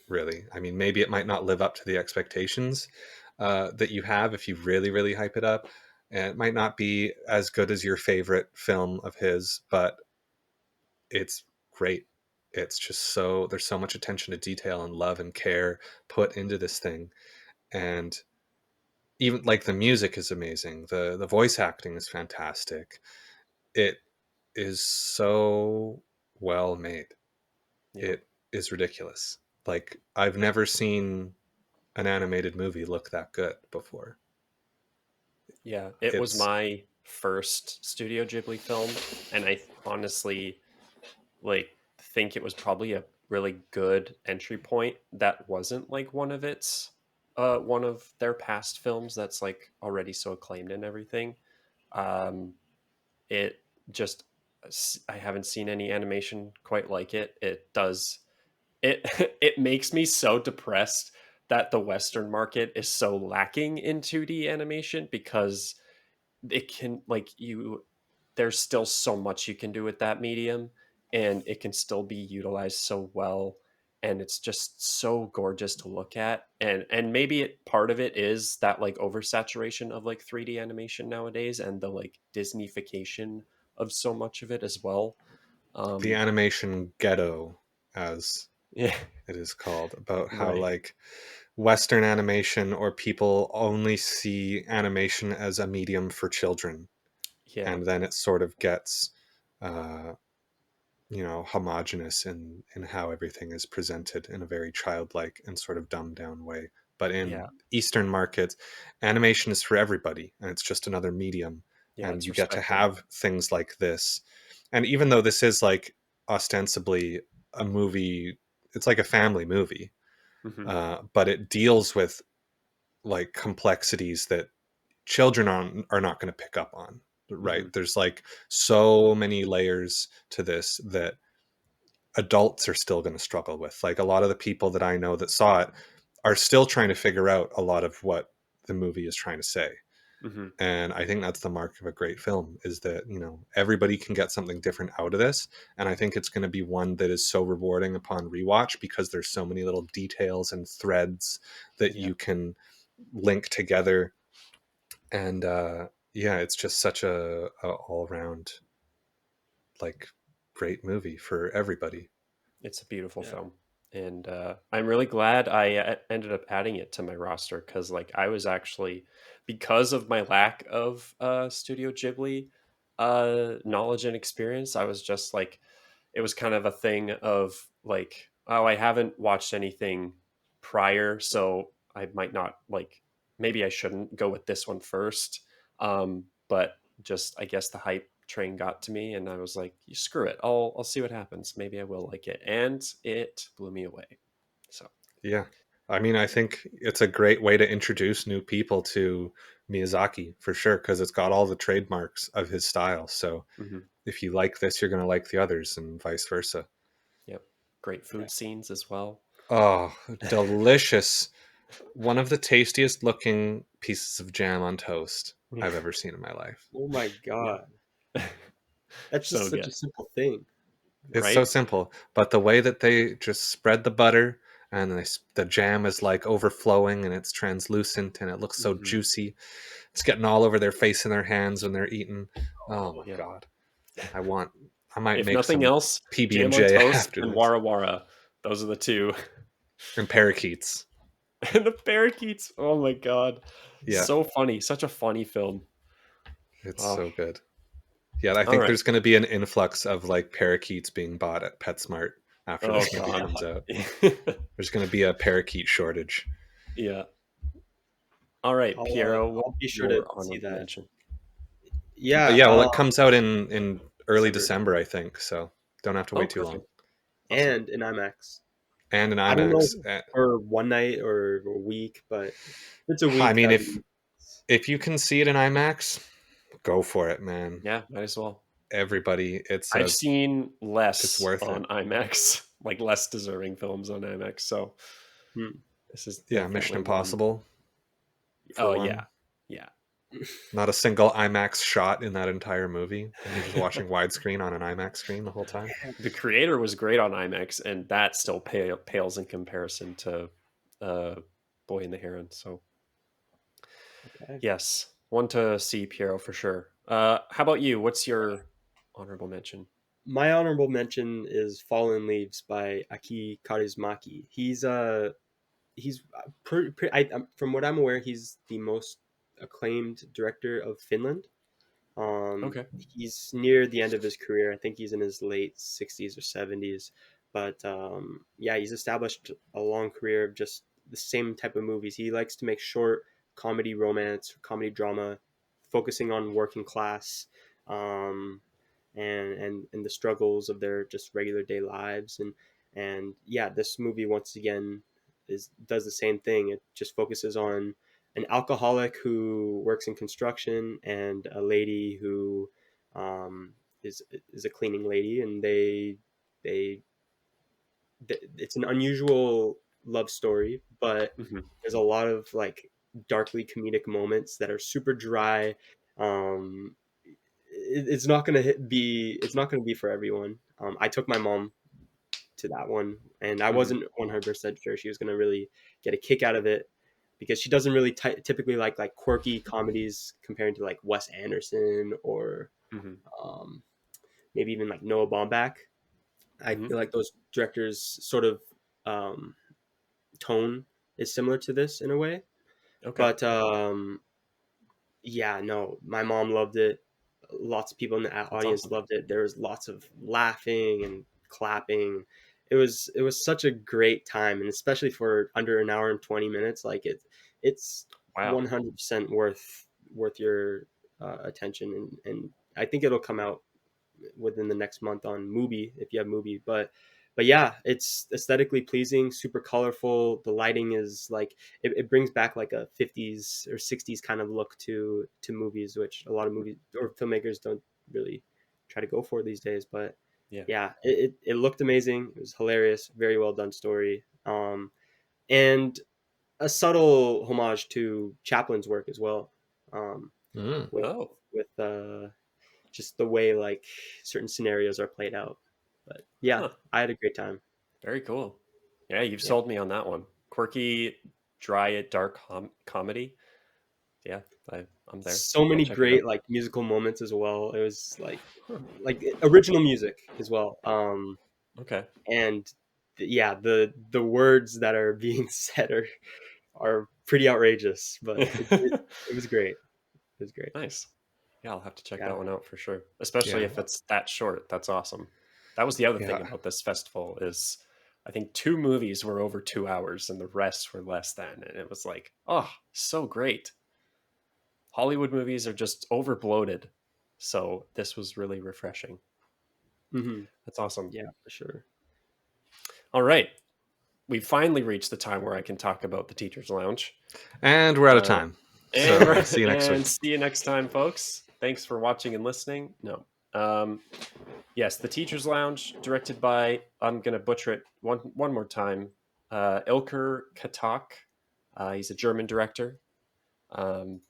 Really, I mean, maybe it might not live up to the expectations that you have if you really, really hype it up, and it might not be as good as your favorite film of his, but it's great. It's just there's so much attention to detail and love and care put into this thing, and even like the music is amazing. The voice acting is fantastic. It is so well made. Yeah. It is ridiculous. Like I've never seen an animated movie look that good before. Yeah. It was It's my first Studio Ghibli film, and I honestly like think it was probably a really good entry point that wasn't like one of their past films that's like already so acclaimed and everything. Um it just I haven't seen any animation quite like it. It does it it makes me so depressed that the Western market is so lacking in 2D animation because it can like you there's still so much you can do with that medium and it can still be utilized so well, and it's just so gorgeous to look at. And maybe part of it is that like oversaturation of like 3D animation nowadays and the like Disneyfication of so much of it as well. the um animation ghetto, as yeah. it is called, about how Right. like Western animation or people only see animation as a medium for children. Yeah. and then it sort of gets uh, homogenous in how everything is presented in a very childlike and sort of dumbed down way. But in Yeah. Eastern markets, animation is for everybody, and it's just another medium, Yeah. and It's you get to respected. have things like this. And even though this is like ostensibly a movie, it's like a family movie, Hmm. but it deals with like complexities that children are not going to pick up on, right? Hmm. There's like so many layers to this that adults are still going to struggle with. Like a lot of the people that I know that saw it are still trying to figure out a lot of what the movie is trying to say. Hmm. And I think that's the mark of a great film, is that, everybody can get something different out of this. And I think it's going to be one that is so rewarding upon rewatch, because there's so many little details and threads that Yeah. you can link together. And yeah, it's just such a all around like great movie for everybody. It's a beautiful Yeah. film, and I'm really glad I ended up adding it to my roster because, like, I was actually, because of my lack of Studio Ghibli knowledge and experience, I was just like, it was kind of a thing of like, oh, I haven't watched anything prior, so I might not like. Maybe I shouldn't go with this one first. But just I guess the hype train got to me, and I was like, screw it, I'll see what happens. Maybe I will like it, and it blew me away. So Yeah. I mean, I think it's a great way to introduce new people to Miyazaki for sure, because it's got all the trademarks of his style. So mhm. if you like this, you're going to like the others, and vice versa. Yep, great food scenes as well. Oh, delicious. One of the tastiest looking pieces of jam on toast Yeah. I've ever seen in my life. Oh my Yeah. god. That's just So such a good, simple thing. It's so right? simple, but the way that they just spread the butter, and the jam is like overflowing, and it's translucent, and it looks so Hmm. juicy. It's getting all over their face and their hands when they're eating. Oh my Yeah. god. I want I might If make nothing some else, jam on PB&J toast after and this. wara wara. Those are the two. And parakeets. And the parakeets. Oh my god, Yeah, so funny. Such a funny film. it's Oh, so good. Yeah, I all think right. there's going to be an influx of like parakeets being bought at PetSmart after Oh this movie god. comes out. There's going to be a parakeet shortage. Yeah. All right, Piero, what's I'll be sure to your see honorable that. mention? Yeah, Yeah, well, it comes out in early December December, I think, so don't have to Oh, wait too long. perfect. Awesome. and in IMAX. And in I don't know IMAX. for one night or a week, but if it's a I week, mean, that'd if be if you can see it in IMAX, go for it, man. Yeah, might as well. Everybody, I've seen it's less worth it. on IMAX, like less deserving films on IMAX. So hmm. this is Yeah, Mission definitely one. Impossible for Oh one. yeah, yeah. Not a single IMAX shot in that entire movie. You're just watching widescreen on an IMAX screen the whole time. The Creator was great on IMAX, and that still pales in comparison to uh, Boy and the Heron. So Okay. yes, one to see, Piero, for sure. How about you? What's your honorable mention? My honorable mention is Fallen Leaves by Aki Kaurismäki. From what I'm aware, he's the most acclaimed director of Finland. Okay. He's near the end of his career. I think he's in his late 60s or 70s. But yeah, he's established a long career of just the same type of movies. He likes to make short comedy romance, comedy drama, focusing on working class um, and the struggles of their just regular day lives. And yeah, this movie once again does the same thing. It just focuses on an alcoholic who works in construction and a lady who um, is a cleaning lady, and they it's an unusual love story, but Hmm. there's a lot of like darkly comedic moments that are super dry. Um, it's not gonna be for everyone. I took my mom to that one, and I Hmm. wasn't 100% sure she was gonna really get a kick out of it because she doesn't really typically like quirky comedies compared to like Wes Anderson or Hmm. um, maybe even like Noah Baumbach. I Hmm. feel like those directors sort of um, tone is similar to this in a way, Okay. but yeah, no, my mom loved it. lots of people in the That's audience awesome. loved it. There was lots of laughing and clapping. It was such a great time, and especially for under an hour and 20 minutes, like it's Wow. 100% worth your attention, and I think it'll come out within the next month on Mubi if you have Mubi. But yeah, it's aesthetically pleasing, super colorful. The lighting is like it brings back like a 50s or 60s kind of look to movies, which a lot of movies or filmmakers don't really try to go for these days. But Yeah. yeah, it looked amazing. It was hilarious, very well done story, and a subtle homage to Chaplin's work as well, Mm. with Oh, with just the way like certain scenarios are played out. But yeah, huh. I had a great time. Very cool. Yeah, you've Yeah, sold me on that one. Quirky, dry, dark comedy. Yeah, I'm there. so I'll many check it out. great like musical moments as well. It was Huh. like original music as well. Okay. And yeah, the words that are being said are pretty outrageous, but it was great. It was great. Nice. Yeah, I'll have to check Yeah. that one out for sure. Especially Yeah. if it's that short. That's awesome. That was the other thing Yeah. about this festival is I think 2 movies were over 2 hours and the rest were less than. And it was like, oh, so great. Hollywood movies are just over bloated. So this was really refreshing. Hmm. That's awesome. Yeah, for sure. All right. We finally reached the time where I can talk about the Teacher's Lounge. And we're out of Uh, time. and So see you next week. see you next time, folks. Thanks for watching and listening. No. Yes, The Teacher's Lounge, directed by, I'm going to butcher it one more time, Ilker Katak. He's a German director. Um,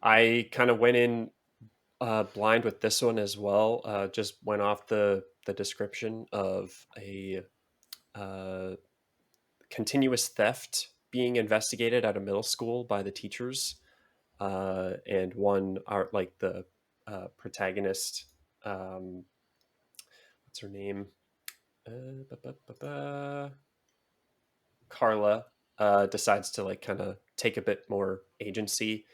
I kind of went in blind with this one as well. Just went off the description of a continuous theft being investigated at a middle school by the teachers. And one are like the protagonist, what's her name? Ba, ba, ba, ba. Carla decides to like kind of take a bit more agency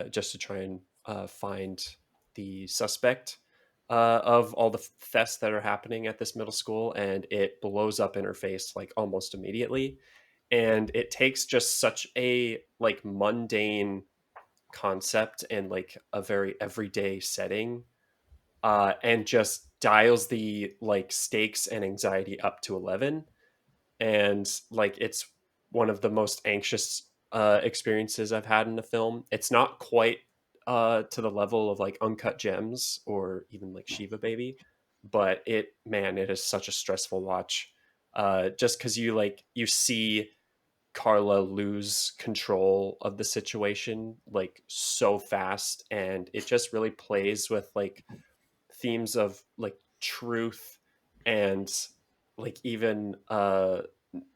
just to try and find the suspect of all the thefts that are happening at this middle school, and it blows up in her face like almost immediately. And it takes just such a like mundane concept and like a very everyday setting and just dials the like stakes and anxiety up to 11, and like it's one of the most anxious experiences I've had in a film. It's not quite to the level of like Uncut Gems or even like Shiva Baby, but it is such a stressful watch. Just because you see Carla lose control of the situation like so fast, and it just really plays with like themes of like truth and like even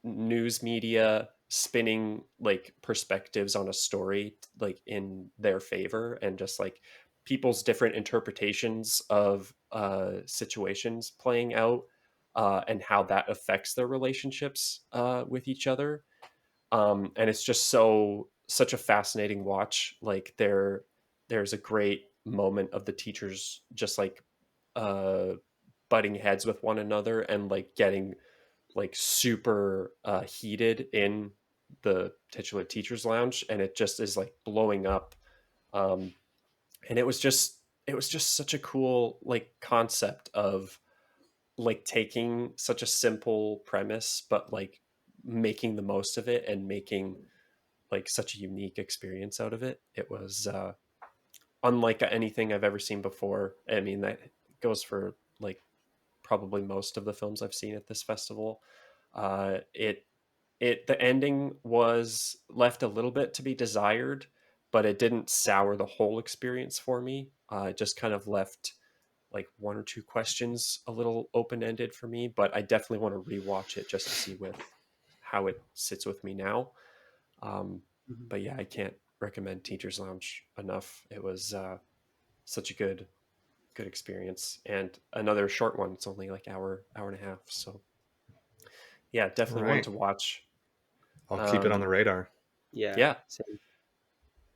news media spinning like perspectives on a story like in their favor, and just like people's different interpretations of situations playing out and how that affects their relationships with each other. And it's just such a fascinating watch. Like there's a great moment of the teachers just like uh butting heads with one another and like getting like super heated in the titular teachers lounge, and it just is like blowing up. um and it was just such a cool like concept of like taking such a simple premise but like making the most of it and making like such a unique experience out of it. It was unlike anything I've ever seen before. I mean, that goes for like probably most of the films I've seen at this festival. The ending was left a little bit to be desired, but it didn't sour the whole experience for me. It just kind of left like one or two questions a little open ended for me, but I definitely want to rewatch it just to see with how it sits with me now. Um, Mhm. but yeah, I can't recommend Teachers Lounge enough. It was such a good experience, and another short one. It's only like hour and a half. So yeah, All definitely one right. to watch. I'll keep it on Um, the radar. Yeah, yeah. same.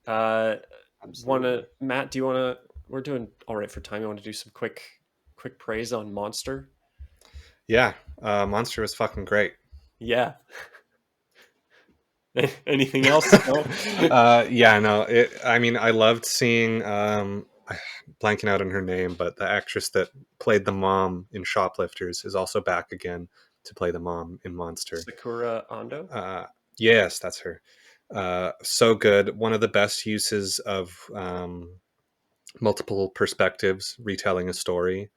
Uh, Absolutely. Matt? Do you wanna? we're doing all right for time. I want to do some quick praise on Monster. Yeah, Monster was fucking great. Yeah. Anything else? No? Yeah, no. I mean, I loved seeing. Blanking out on her name, but the actress that played the mom in Shoplifters is also back again to play the mom in Monster. Sakura Ando. Yes, that's her. So good. One of the best uses of multiple perspectives, retelling a story.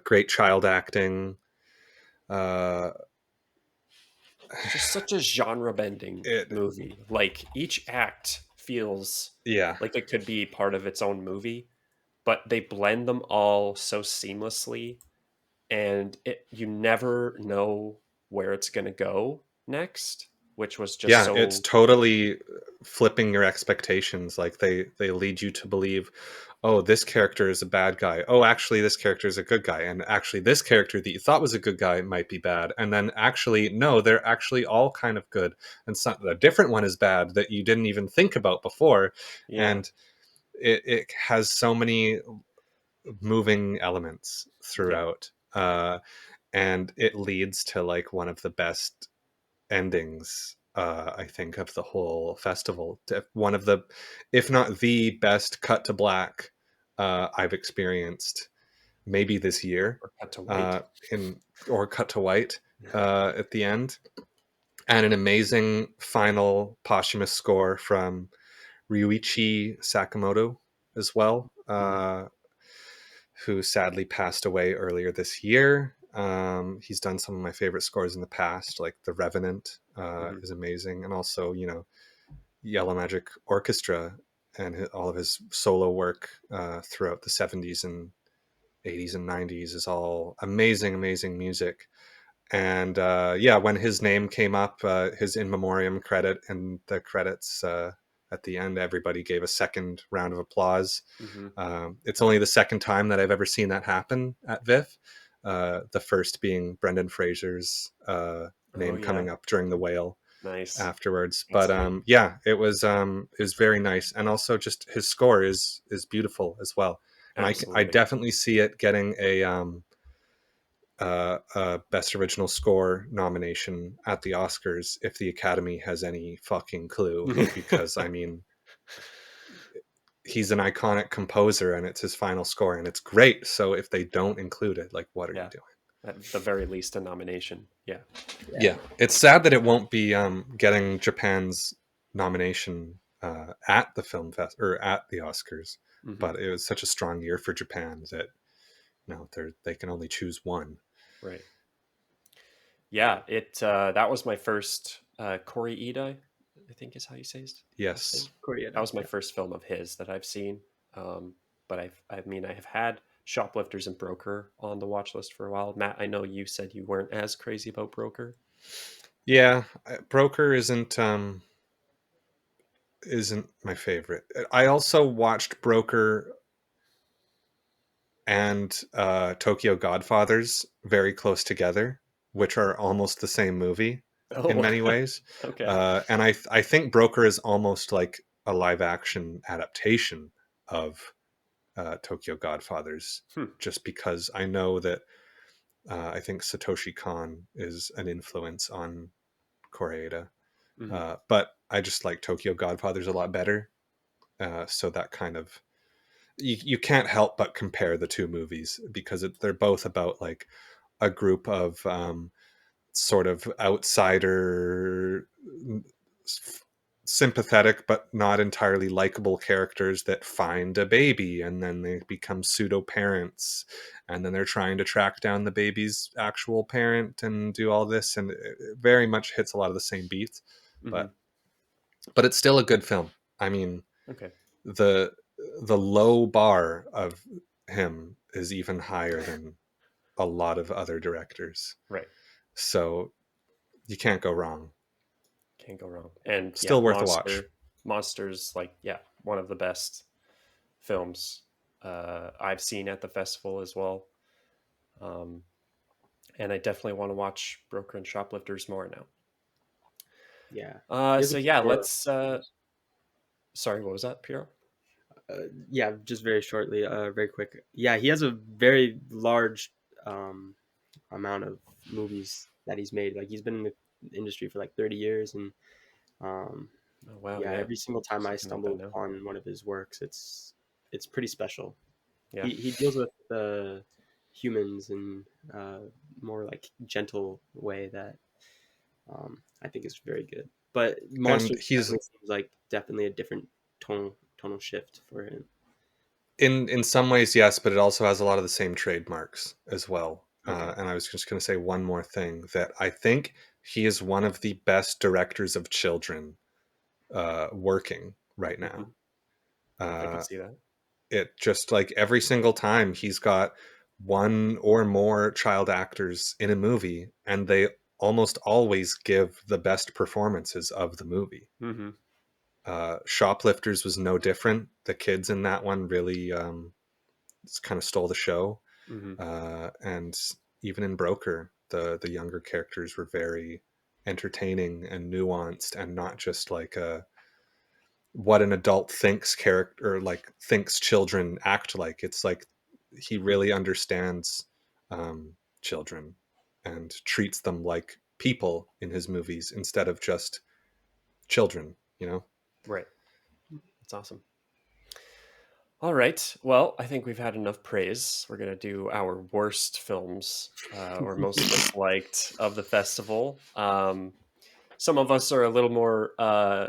Great child acting. It's just such a genre bending movie. Like each act feels like it could be part of its own movie, but they blend them all so seamlessly, and you never know where it's going to go next, which was just so. It's totally flipping your expectations. Like they lead you to believe, oh, this character is a bad guy. Oh, actually, this character is a good guy. And actually, this character that you thought was a good guy might be bad. And then actually, no, they're actually all kind of good. And a different one is bad that you didn't even think about before. Yeah. And it has so many moving elements throughout. And it leads to like one of the best endings, I think, of the whole festival. One of the, if not the best cut to black I've experienced maybe this year. Or cut to white. Or cut to white at the end. And an amazing final posthumous score from Ryuichi Sakamoto as well, who sadly passed away earlier this year. He's done some of my favorite scores in the past, like The Revenant is amazing. And also, Yellow Magic Orchestra and all of his solo work throughout the 70s and 80s and 90s is all amazing, amazing music. And when his name came up, his in memoriam credit and the credits at the end, everybody gave a second round of applause. It's only the second time that I've ever seen that happen at VIFF. The first being Brendan Fraser's name coming up during the whale. Nice. Afterwards. But it was very nice. And also just his score is beautiful as well. And I definitely see it getting a Best Original Score nomination at the Oscars if the Academy has any fucking clue. Because I mean, he's an iconic composer and it's his final score and it's great. So if they don't include it, like, what are you doing? At the very least, a nomination. Yeah. It's sad that it won't be getting Japan's nomination at the film fest or at the Oscars. But it was such a strong year for Japan that they can only choose one. Right. Yeah, that was my first Corey Ida, I think is how you say his. Yes. That was my first film of his that I've seen. But I have had Shoplifters and Broker on the watch list for a while. Matt, I know you said you weren't as crazy about Broker. Yeah, Broker isn't my favorite. I also watched Broker and Tokyo Godfathers very close together, which are almost the same movie in many ways. Okay. And I think Broker is almost like a live action adaptation of Tokyo Godfathers, just because I know that I think Satoshi Kon is an influence on Koreeda. But I just like Tokyo Godfathers a lot better. So that kind of, you can't help but compare the two movies because they're both about like a group of sort of outsider, sympathetic but not entirely likable characters that find a baby and then they become pseudo parents and then they're trying to track down the baby's actual parent and do all this, and it very much hits a lot of the same beats. But it's still a good film. I mean, the low bar of him is even higher than a lot of other directors, right? So you can't go wrong. And still worth a watch. Monsters, one of the best films I've seen at the festival as well. And I definitely want to watch Broker and Shoplifters more now. Yeah. Let's sorry, what was that, Piero? Yeah, just very shortly, very quick. Yeah, he has a very large um, amount of movies that he's made. Like he's been in the industry for like 30 years, and um, Oh wow, yeah, yeah, every single time I something like that stumble now. upon one of his works, it's pretty special. Yeah. He deals with humans in more like gentle way that I think is very good. But And Monsters he's definitely seems like definitely a different tonal shift for him. in some ways, yes, but it also has a lot of the same trademarks as well. Okay. And I was just going to say one more thing, that I think he is one of the best directors of children working right Hmm. now. I could Uh, see that. it just, like, every single time he's got one or more child actors in a movie, and they almost always give the best performances of the movie. Hmm. Shoplifters was no different. The kids in that one really kind of stole the show. Hmm. And even in Broker, the younger characters were very entertaining and nuanced, and not just like what an adult thinks character, or like thinks children act like. It's like he really understands children and treats them like people in his movies instead of just children, you know. Right. That's awesome. All right. Well, I think we've had enough praise. We're going to do our worst films or most disliked of the festival. Some of us are a little more uh,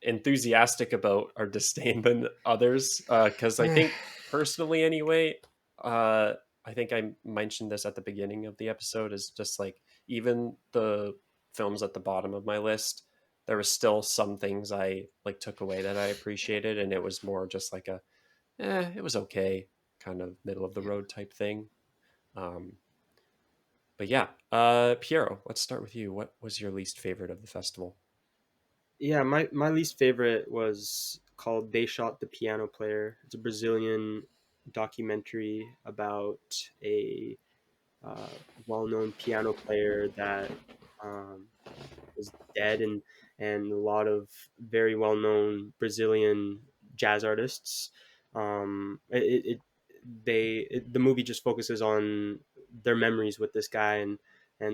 enthusiastic about our disdain than others. Because I think, personally, anyway, uh, I think I mentioned this at the beginning of the episode, is just like even the films at the bottom of my list, there was still some things I like took away that I appreciated, and it was more just like it was okay, kind of middle of the Yeah. road type thing. Um, but yeah, Piero, let's start with you. What was your least favorite of the festival? Yeah, my least favorite was called They Shot the Piano Player. It's a Brazilian documentary about a well-known piano player that um, was dead, and a lot of very well-known Brazilian jazz artists. The movie just focuses on their memories with this guy, and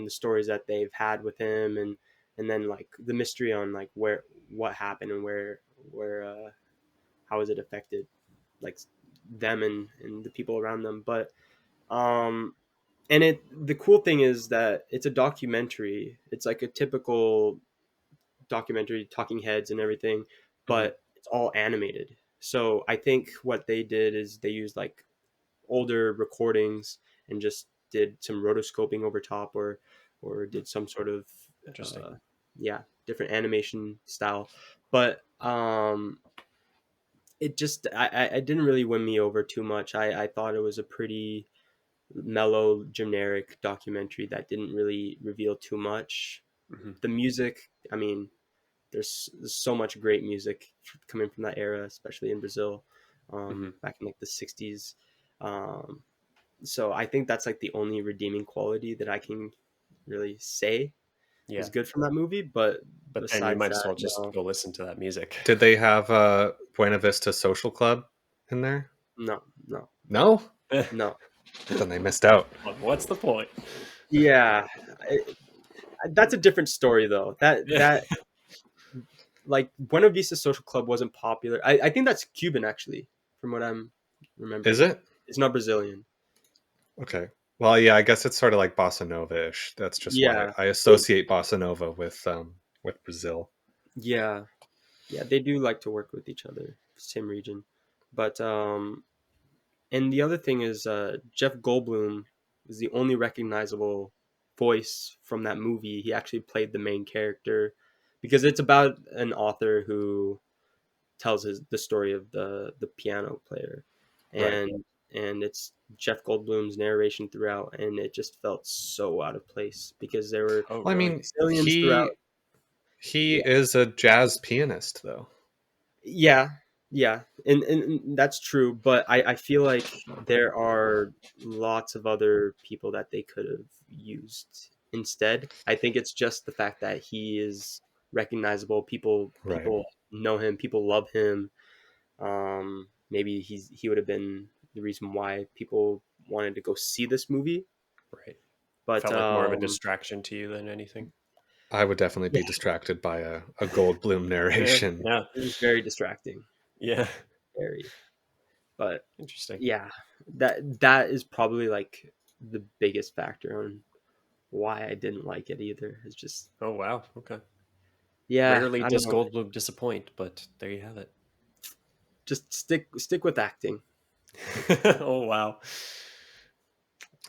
the stories that they've had with him, and then like the mystery on like where what happened and where how is it affected like them and the people around them. But um the cool thing is that it's a documentary. It's like a typical documentary, talking heads and everything, Hmm. but it's all animated. So I think what they did is they used like older recordings and just did some rotoscoping over top, or did some sort of Interesting. uh, yeah, different animation style. But it just I didn't really win me over too much. I thought it was a pretty mellow, generic documentary that didn't really reveal too much. Hmm. The music, I mean, there's so much great music coming from that era, especially in Brazil, Hmm. back in like the '60s. Um, so I think that's like the only redeeming quality that I can really say is Yeah, good from that movie. But but then you besides might as that, well just no, go listen to that music. Did they have Buena Vista Social Club in there? no, no, No? no. Then they missed out. What's the point? Yeah, it, that's a different story though. Yeah. That like Buena Vista Social Club wasn't popular. I think that's Cuban actually, from what I'm Is remembering. it? It's not Brazilian. Okay. Well, yeah, I guess it's sort of like bossa nova-ish. That's just why Yeah, I they, associate bossa nova with Brazil. yeah, yeah. They do like to work with each other, same region. But and the other thing is Jeff Goldblum is the only recognizable voice from that movie. He actually played the main character because it's about an author who tells the story of the piano player, Right. and it's Jeff Goldblum's narration throughout, and it just felt so out of place because there were Oh, Well, I really? mean, Brazilians throughout. he Yeah, is a jazz pianist, though. yeah, yeah, and that's true. But I feel like there are lots of other people that they could have used instead. I think it's just the fact that he is recognizable. People Right. people know him. People love him. Maybe he would have been the reason why people wanted to go see this movie. Right. But Felt like more of a distraction to you than anything. I would definitely yeah, be distracted by a Goldblum narration. Yeah. it was very distracting, Yeah. very. But Interesting. yeah, that is probably like the biggest factor on why I didn't like it either. It's just, Oh wow. Okay. yeah, Rarely I don't does know. Goldblum disappoint, but there you have it. Just stick with acting. Oh wow.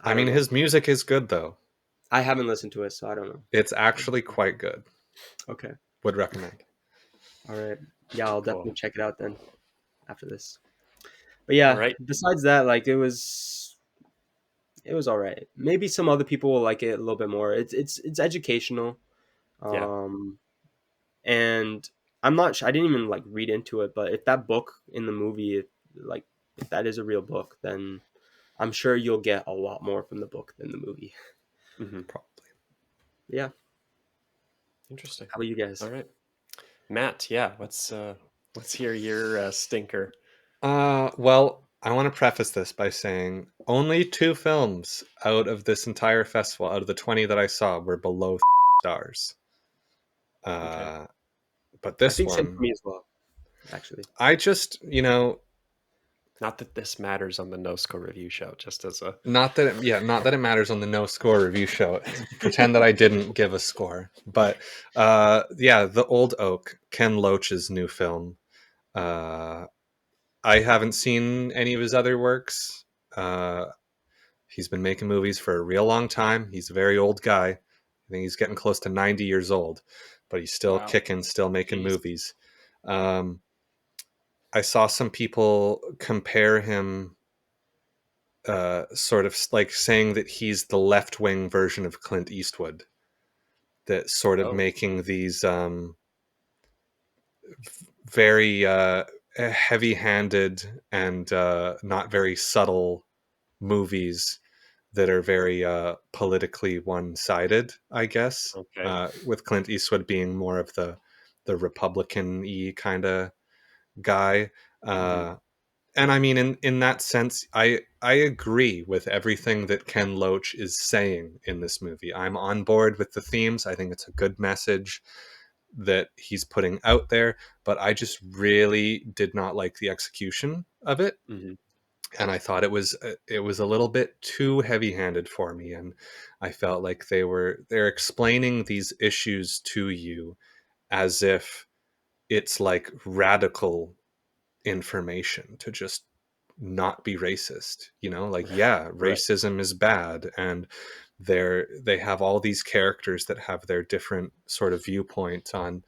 I I don't mean, know. his music is good though. I haven't listened to it, so I don't know. It's actually quite good. Okay. Would recommend. All right. Yeah, I'll Cool. definitely check it out then after this. But All yeah, right. besides that, like it was all right. Maybe some other people will like it a little bit more. It's educational. Yeah. Um and I'm not sure, I didn't even like read into it, but if that book in the movie, like if that is a real book, then I'm sure you'll get a lot more from the book than the movie. Mm-hmm. Probably. Yeah. Interesting. How about you guys? All right, Matt. Yeah. Let's hear your stinker. Well, I want to preface this by saying only 2 films out of this entire festival, out of the 20 that I saw, were below stars. Okay. But I this think same for one, me as well, actually. I just, Not that this matters on the No Score Review Show. Just as a. not that it matters on the no score review show. Pretend that I didn't give a score. But yeah, The Old Oak, Ken Loach's new film. Uh, I haven't seen any of his other works. He's been making movies for a real long time. He's a very old guy. I think he's getting close to 90 years old, but he's still Wow. kicking, still making Jeez. movies. I saw some people compare him, sort of like saying that he's the left wing version of Clint Eastwood, that sort of Oh. making these very heavy handed and not very subtle movies that are very politically one sided, I guess, Okay. with Clint Eastwood being more of the Republican y kind of guy. Mm-hmm. And I mean, in that sense, I agree with everything that Ken Loach is saying in this movie. I'm on board with the themes. I think it's a good message that he's putting out there, but I just really did not like the execution of it, Mm-hmm. and I thought it was a little bit too heavy-handed for me, and I felt like they're explaining these issues to you as if it's like radical information to just not be racist, like, yeah, Right. racism is bad, and they have all these characters that have their different sort of viewpoint on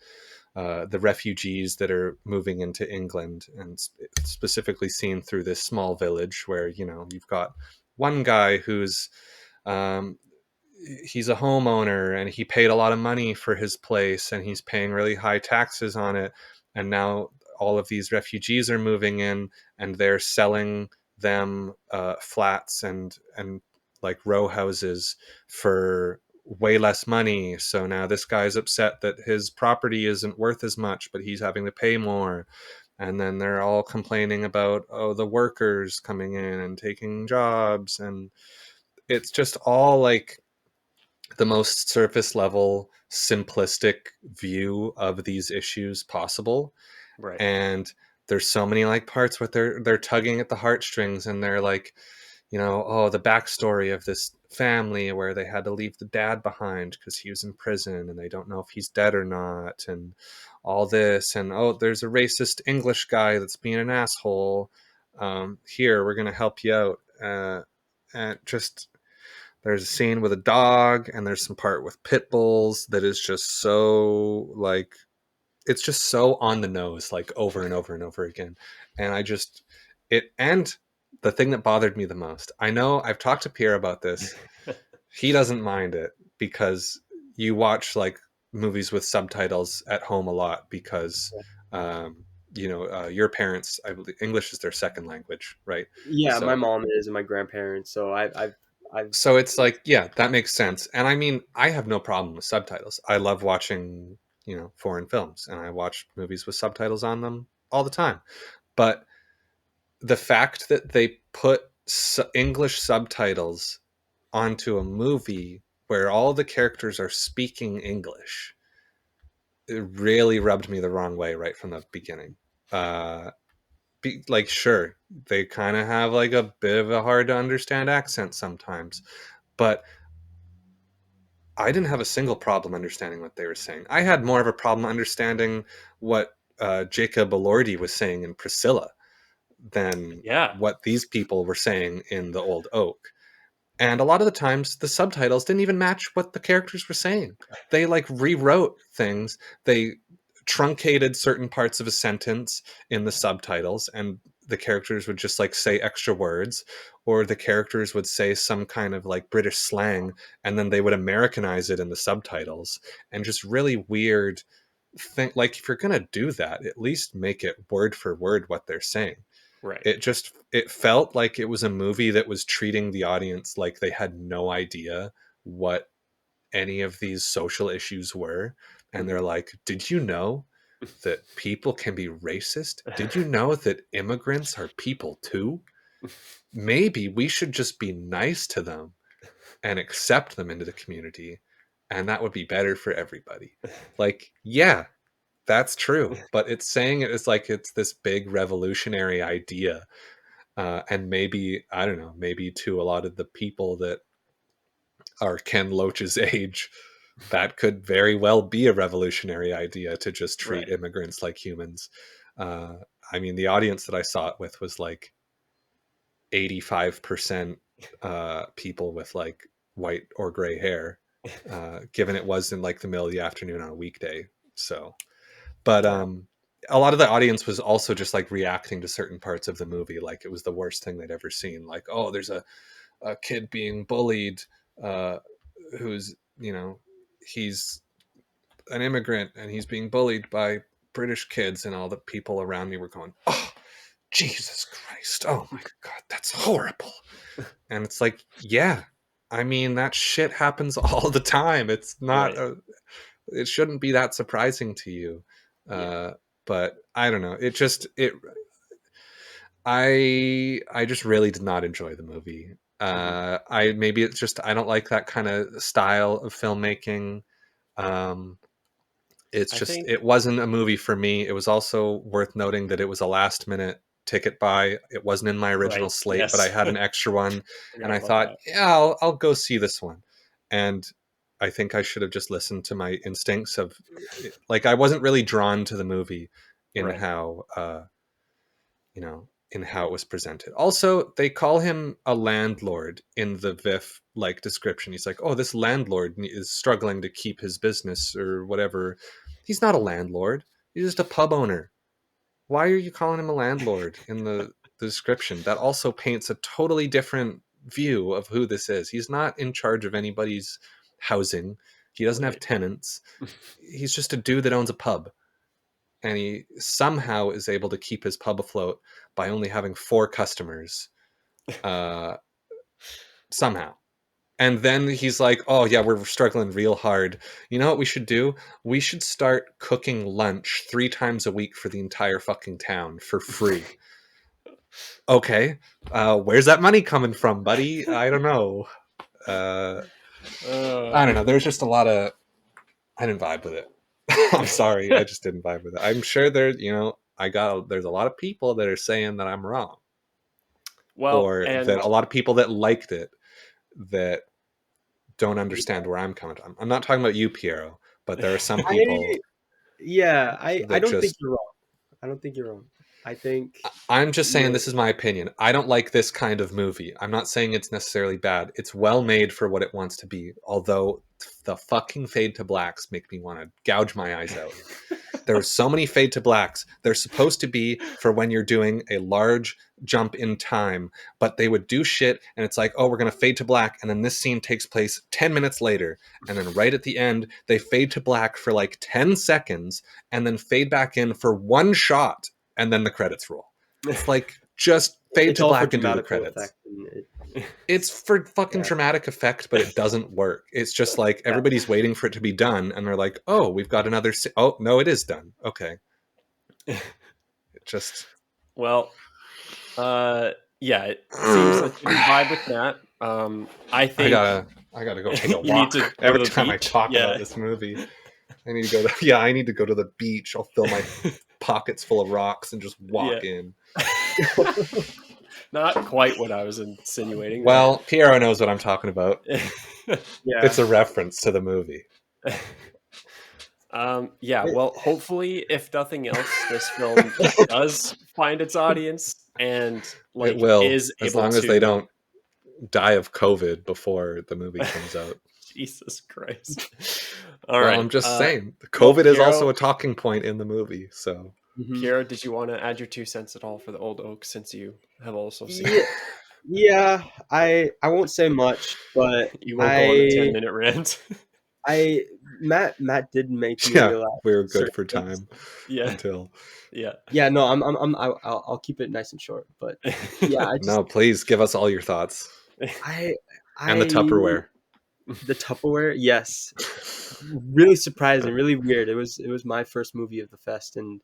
the refugees that are moving into England, and specifically seen through this small village where you've got one guy who's um, he's a homeowner and he paid a lot of money for his place and he's paying really high taxes on it, and now all of these refugees are moving in and they're selling them flats and like row houses for way less money. So now this guy's upset that his property isn't worth as much, but he's having to pay more. And then they're all complaining about, oh, the workers coming in and taking jobs. And it's just all like the most surface level, simplistic view of these issues possible. Right. And there's so many like parts where they're tugging at the heartstrings, and they're like, oh, the backstory of this family where they had to leave the dad behind because he was in prison and they don't know if he's dead or not, and all this, and oh, there's a racist English guy that's being an asshole. Here, we're gonna help you out. And just there's a scene with a dog, and there's some part with pit bulls that is just so like it's just so on the nose, like over and over and over again. And and the thing that bothered me the most, I know I've talked to Pierre about this. He doesn't mind it because you watch like movies with subtitles at home a lot because, your parents, I believe English is their second language, right? Yeah, my So mom is and my grandparents, so I've So it's like, yeah, that makes sense. And I mean, I have no problem with subtitles. I love watching, foreign films, and I watch movies with subtitles on them all the time. But the fact that they put English subtitles onto a movie where all the characters are speaking English, it really rubbed me the wrong way right from the beginning. Like, sure, they kind of have like a bit of a hard to understand accent sometimes, but I didn't have a single problem understanding what they were saying. I had more of a problem understanding what Jacob Elordi was saying in Priscilla than what these people were saying in The Old Oak. And a lot of the times the subtitles didn't even match what the characters were saying. They like rewrote things. They truncated certain parts of a sentence in the subtitles, and the characters would just like say extra words, or the characters would say some kind of like British slang, and then they would Americanize it in the subtitles, and just really weird thing. Like, if you're going to do that, at least make it word for word what they're saying. Right. It felt like it was a movie that was treating the audience like they had no idea what any of these social issues were. And they're like, did you know that people can be racist? Did you know that immigrants are people too? Maybe we should just be nice to them and accept them into the community, and that would be better for everybody. Like, yeah, that's true. But it's saying it is like it's this big revolutionary idea. And maybe, I don't know, maybe to a lot of the people that are Ken Loach's age, that could very well be a revolutionary idea, to just treat immigrants like humans. I mean, the audience that I saw it with was like 85% people with like white or gray hair, given it was in like the middle of the afternoon on a weekday. So, but a lot of the audience was also just like reacting to certain parts of the movie like it was the worst thing they'd ever seen. Like, oh, there's a kid being bullied, who's, you know, he's an immigrant and he's being bullied by British kids, and all the people around me were going, oh, Jesus Christ, oh my God, that's horrible. And it's like, yeah, I mean, that shit happens all the time. It's not it shouldn't be that surprising to you. But I don't know, I just really did not enjoy the movie. Maybe it's just I don't like that kind of style of filmmaking. It wasn't a movie for me. It was also worth noting that it was a last minute ticket buy. It wasn't in my original slate, but I had an extra one, and I thought, yeah, I'll go see this one. And I think I should have just listened to my instincts of, like, I wasn't really drawn to the movie in how, in how it was presented. Also, they call him a landlord in the VIFF like description. He's like, oh, this landlord is struggling to keep his business or whatever. He's not a landlord. He's just a pub owner. Why are you calling him a landlord in the description? That also paints a totally different view of who this is. He's not in charge of anybody's housing. He doesn't have tenants. He's just a dude that owns a pub. And he somehow is able to keep his pub afloat by only having 4 customers. Somehow. And then he's like, oh yeah, we're struggling real hard. You know what we should do? We should start cooking lunch 3 times a week for the entire fucking town for free. Okay. Where's that money coming from, buddy? I don't know. I don't know. There's just a lot of... I didn't vibe with it. I'm sorry. I just didn't vibe with it. I'm sure there's a lot of people that are saying that I'm wrong. Well, or that a lot of people that liked it that don't understand where I'm coming from. I'm not talking about you, Piero, but there are some people. I don't think you're wrong. I don't think you're wrong. I'm just saying this is my opinion. I don't like this kind of movie. I'm not saying it's necessarily bad. It's well made for what it wants to be. Although the fucking fade to blacks make me want to gouge my eyes out. There are so many fade to blacks. They're supposed to be for when you're doing a large jump in time, but they would do shit and it's like, oh, we're going to fade to black. And then this scene takes place 10 minutes later. And then right at the end, they fade to black for like 10 seconds and then fade back in for one shot. And then the credits roll. It's like, just fade to black and do the credits. It's for fucking dramatic effect, but it doesn't work. It's just like everybody's waiting for it to be done, and they're like, "Oh, we've got another." Oh no, it is done. Okay. It just Well, yeah, it seems that you vibe with Matt. I I think gotta go take a you need walk. to go to Every the time I beach. talk about Yeah. this movie, I need to go to I need to go to the beach. I'll fill my pockets full of rocks and just Yeah. walk in. Not quite what I was insinuating. Well, Piero knows what I'm talking about. Yeah. It's a reference to the movie. Yeah, well, hopefully, if nothing else, this film does find its audience and It like will, is as able long as they to. don't die of COVID before the movie comes out. Jesus Christ! All Well, right, I'm just saying, well, COVID is also a talking point in the movie. So, Piero, did you want to add your 2 cents at all for the Old Oak since you have also seen Yeah, it? yeah. I won't say much, but You won't go on the I 10-minute rant. I Matt did make me yeah, realize we were good certain for things. time Yeah, until. yeah. Yeah, no, I'll keep it nice and short. But yeah, No, please give us all your thoughts I and the I Tupperware. the Tupperware, yes, really surprising, really weird. It was my first movie of the fest, and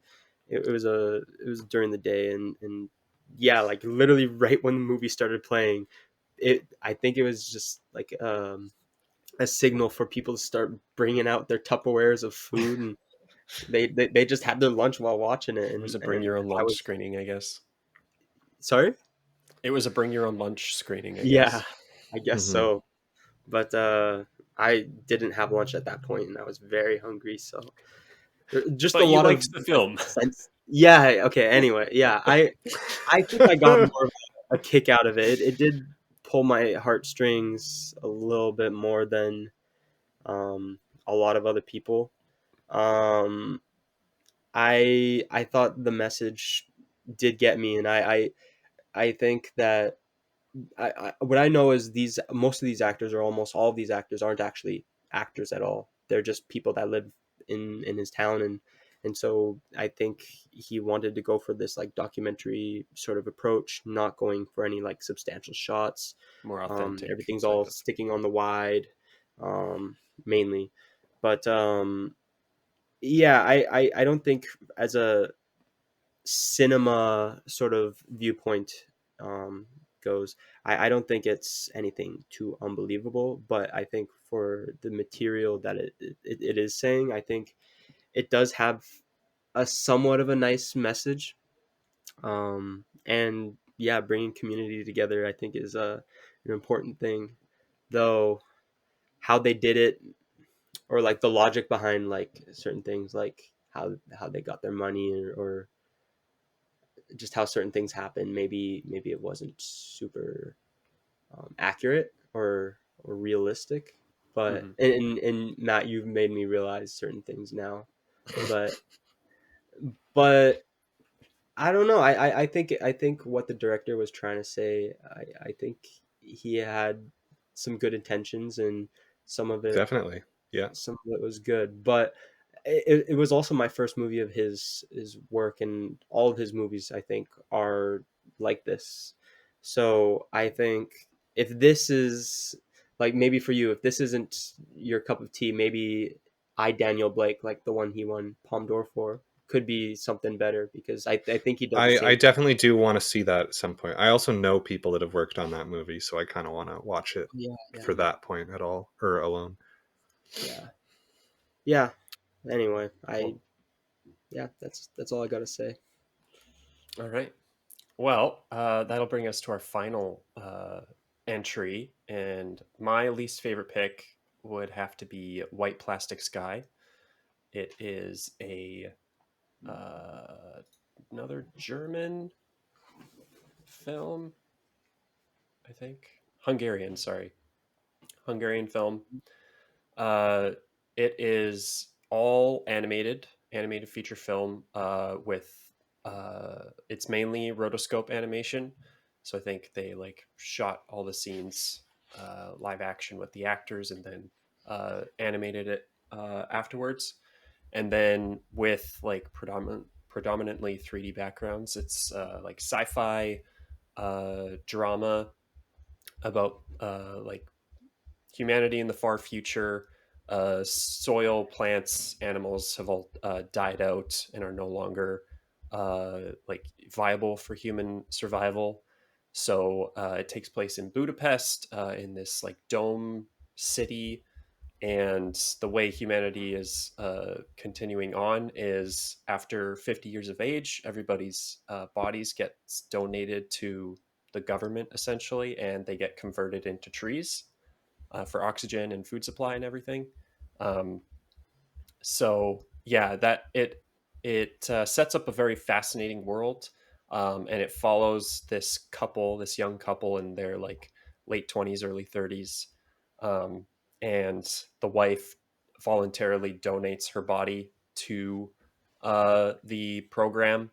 it was during the day, and yeah, like literally right when the movie started playing, I think it was just like a signal for people to start bringing out their Tupperwares of food, and they just had their lunch while watching it, It was a bring and your own I lunch was screening, I guess. sorry. It was a bring your own lunch screening, I Yeah, guess. I guess Mm-hmm. so. But I didn't have lunch at that point, and I was very hungry. So just a But you lot of liked the film. sense. Yeah. Okay. Anyway, yeah. I think I got more of a kick out of it. It did pull my heartstrings a little bit more than a lot of other people. Um, I thought the message did get me, and I think that what I know is these most of these actors, or almost all of these actors, aren't actually actors at all. They're just people that live in his town, and so I think he wanted to go for this like documentary sort of approach, not going for any like substantial shots. More authentic Everything's type all of. sticking on the wide, mainly, but yeah, I don't think as a cinema sort of viewpoint um, goes, I don't think it's anything too unbelievable. But I think for the material that it is saying, I think it does have a somewhat of a nice message. And yeah, bringing community together, I think, is an important thing. Though how they did it, or like the logic behind like certain things, like how they got their money, or just how certain things happen. Maybe it wasn't super accurate or realistic. But Mhm. and Matt, you've made me realize certain things now. But but I don't know. I think what the director was trying to say. I think he had some good intentions, and some of it Definitely. Yeah. some of it was good. But it was also my first movie of his work, and all of his movies I think are like this. So I think if this is like, maybe for you, if this isn't your cup of tea, maybe I Daniel Blake, like the one he won Palme d'Or for, could be something better, because I think he does the I same. definitely do want to see that at some point. I also know people that have worked on that movie, so I kind of want to watch it Yeah, yeah, for that point at all or alone. yeah, yeah. Anyway, Cool. yeah, that's all I gotta say. All right. Well, that'll bring us to our final entry, and my least favorite pick would have to be White Plastic Sky. It is a another German film, I think. Hungarian, sorry. Hungarian film. Uh, it is all animated feature film with it's mainly rotoscope animation. So I think they like shot all the scenes live action with the actors and then animated it afterwards. And then with like predominantly 3D backgrounds, it's like sci-fi drama about like humanity in the far future. Soil, plants, animals have all died out and are no longer like viable for human survival. So it takes place in Budapest, in this like dome city, and the way humanity is continuing on is after 50 years of age, everybody's bodies get donated to the government essentially, and they get converted into trees for oxygen and food supply and everything. Um, so yeah, that it sets up a very fascinating world, and it follows this couple, this young couple in their like late 20s, early 30s, um, and the wife voluntarily donates her body to the program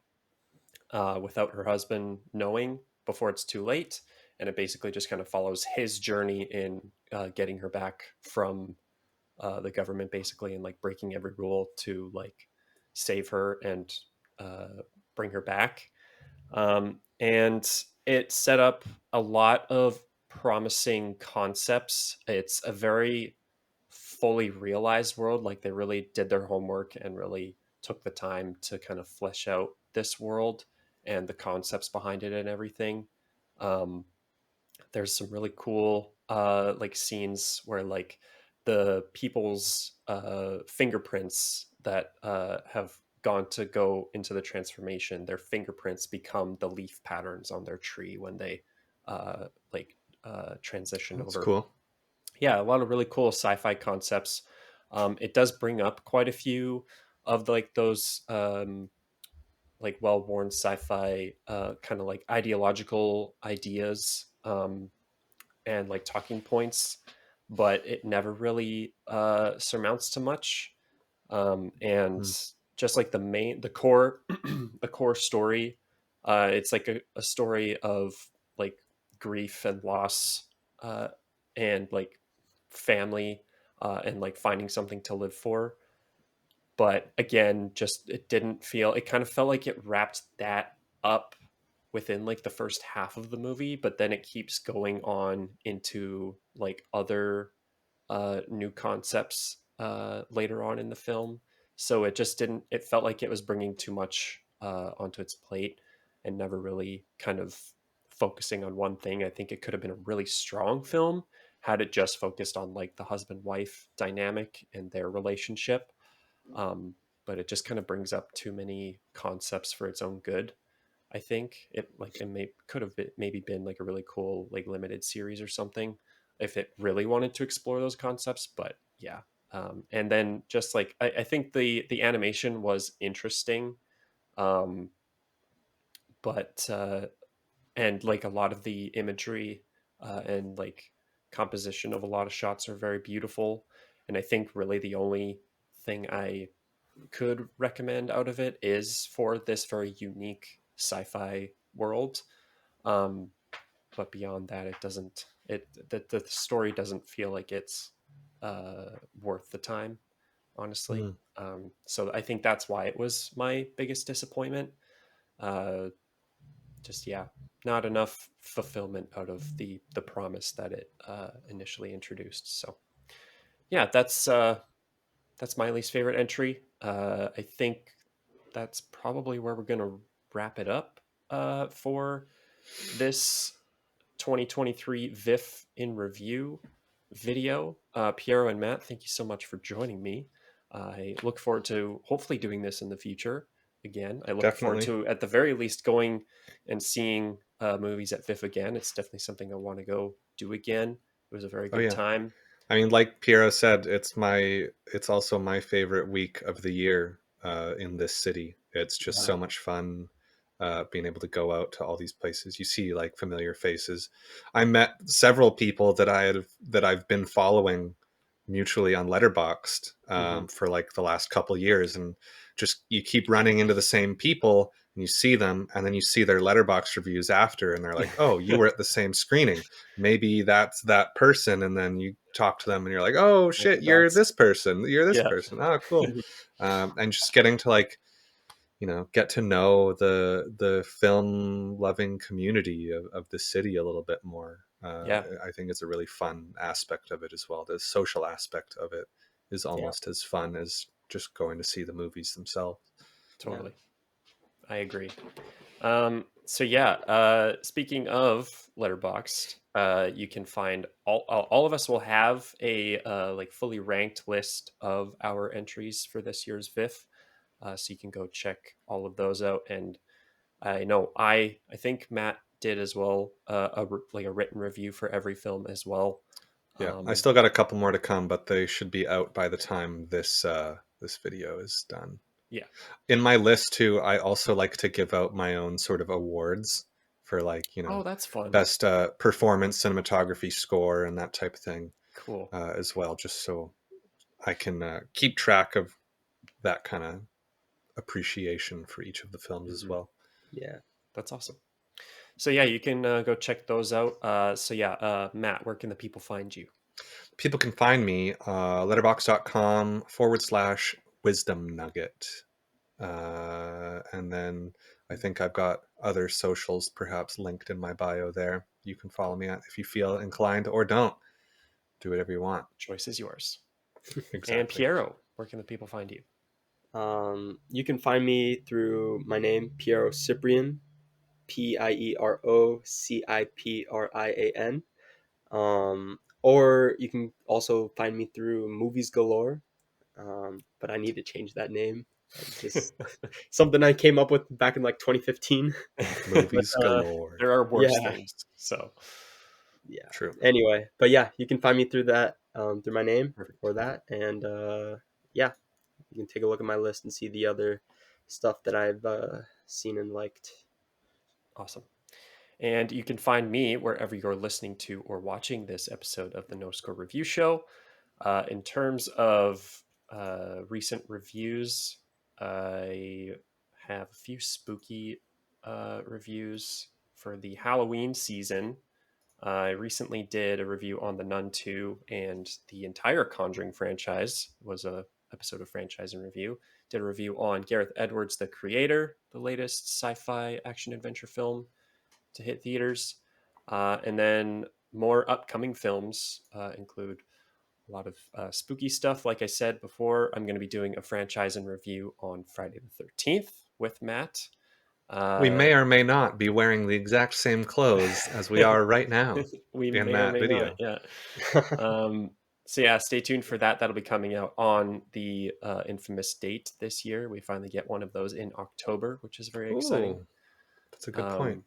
without her husband knowing before it's too late. And it basically just kind of follows his journey in getting her back from the government, basically, and like breaking every rule to like save her and bring her back. And it set up a lot of promising concepts. It's a very fully realized world. Like they really did their homework and really took the time to kind of flesh out this world and the concepts behind it and everything. Um, there's some really cool like scenes where like the people's fingerprints that have gone to go into the transformation, their fingerprints become the leaf patterns on their tree when they like transition That's over. cool. Yeah, a lot of really cool sci-fi concepts. It does bring up quite a few of like those like well-worn sci-fi kind of like ideological ideas, and like talking points, but it never really surmounts to much. And Hmm. just like the core, the core story, it's like a story of like grief and loss, uh, and like family, and like finding something to live for. But again, just it didn't feel. It kind of felt like it wrapped that up within like the first half of the movie, but then it keeps going on into like other new concepts later on in the film. So it just didn't. It felt like it was bringing too much onto its plate and never really kind of focusing on one thing. I think it could have been a really strong film had it just focused on like the husband wife dynamic and their relationship. um, but it just kind of brings up too many concepts for its own good. I think it like it may could have been, maybe been like a really cool like limited series or something if it really wanted to explore those concepts. But yeah, and then just like I think the animation was interesting, um, but and like a lot of the imagery and like composition of a lot of shots are very beautiful. And I think really the only thing I could recommend out of it is for this very unique sci-fi world. Um, but beyond that, it doesn't. It the story doesn't feel like it's worth the time, honestly. Hmm. So I think that's why it was my biggest disappointment. Uh, just yeah, not enough fulfillment out of the promise that it initially introduced. So yeah, that's my least favorite entry. I think that's probably where we're going to wrap it up for this 2023 VIFF in review video. Piero and Matt, thank you so much for joining me. I look forward to hopefully doing this in the future again. I look forward Definitely. to, at the very least, going and seeing movies at VIFF again. It's definitely something I want to go do again. It was a very Oh good yeah. time. I mean, like Piero said, it's also my favorite week of the year in this city. It's just Yeah. so much fun being able to go out to all these places. You see like familiar faces. I met several people that I've been following mutually on Letterboxd Hmm. for like the last couple years, and just you keep running into the same people and you see them, and then you see their Letterboxd reviews after, and they're like, "Oh, you were at the same screening. Maybe that's that person." And then you talk to them, and you're like, "Oh Like shit, the you're dots. this person. You're this Yeah. person. Oh, cool." And just getting to like get to know the film loving community of the city a little bit more. Yeah. I think it's a really fun aspect of it as well. The social aspect of it is Yeah. almost as fun as just going to see the movies themselves. Yeah. Totally. I agree. So yeah, speaking of Letterboxd, you can find all of us will have a like fully ranked list of our entries for this year's VIFF. So you can go check all of those out. And I know I think Matt did as well, like a written review for every film as well. Yeah, I still got a couple more to come, but they should be out by the time this this video is done. Yeah. In my list too, I also like to give out my own sort of awards for, like, Oh, that's fun. best performance, cinematography, score, and that type of thing. Cool. As well, just so I can keep track of that kind of appreciation for each of the films as well. Yeah, that's awesome. So yeah, you can go check those out. So yeah, Matt, where can the people find you? People can find me letterboxd.com/wisdom nugget. And then I think I've got other socials perhaps linked in my bio there. You can follow me at if you feel inclined, or don't. Do whatever you want. Choice is yours. Exactly. And Piero, where can the people find you? You can find me through my name, Piero Ciprian, PIEROCIPRIAN. Or you can also find me through Movies Galore. But I need to change that name. It's just something I came up with back in like 2015. Movies galore. There are worse things. So yeah, true. Anyway, but yeah, you can find me through that, through my name. Perfect. For that, and yeah, you can take a look at my list and see the other stuff that I've seen and liked. Awesome. And you can find me wherever you're listening to or watching this episode of the No Score Review Show. In terms of recent reviews, I have a few spooky reviews for the Halloween season. I recently did a review on The Nun 2, and the entire Conjuring franchise was a episode of Franchise and Review. Did a review on Gareth Edwards' The Creator, the latest sci-fi action-adventure film to hit theaters. And then more upcoming films include a lot of spooky stuff. Like I said before, I'm going to be doing a Franchise and Review on Friday the 13th with Matt. We may or may not be wearing the exact same clothes as we are right now in that video. Not, yeah. So yeah, stay tuned for that. That'll be coming out on the infamous date this year. We finally get one of those in October, which is very exciting. That's a good point.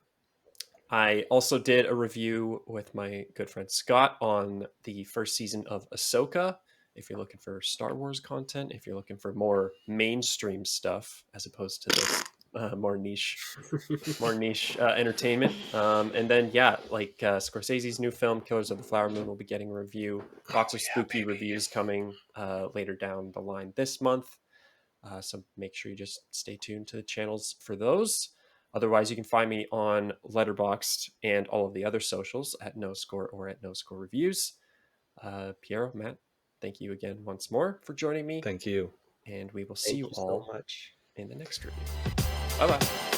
I also did a review with my good friend Scott on the first season of Ahsoka. If you're looking for Star Wars content, if you're looking for more mainstream stuff as opposed to this more niche entertainment. And then yeah, like Scorsese's new film Killers of the Flower Moon will be getting a review. Lots of spooky reviews coming later down the line this month. So make sure you just stay tuned to the channels for those. Otherwise, you can find me on Letterboxd and all of the other socials at No Score or at No Score Reviews. Piero, Matt, thank you again once more for joining me. Thank you. And we will see you all so much in the next review. Bye-bye.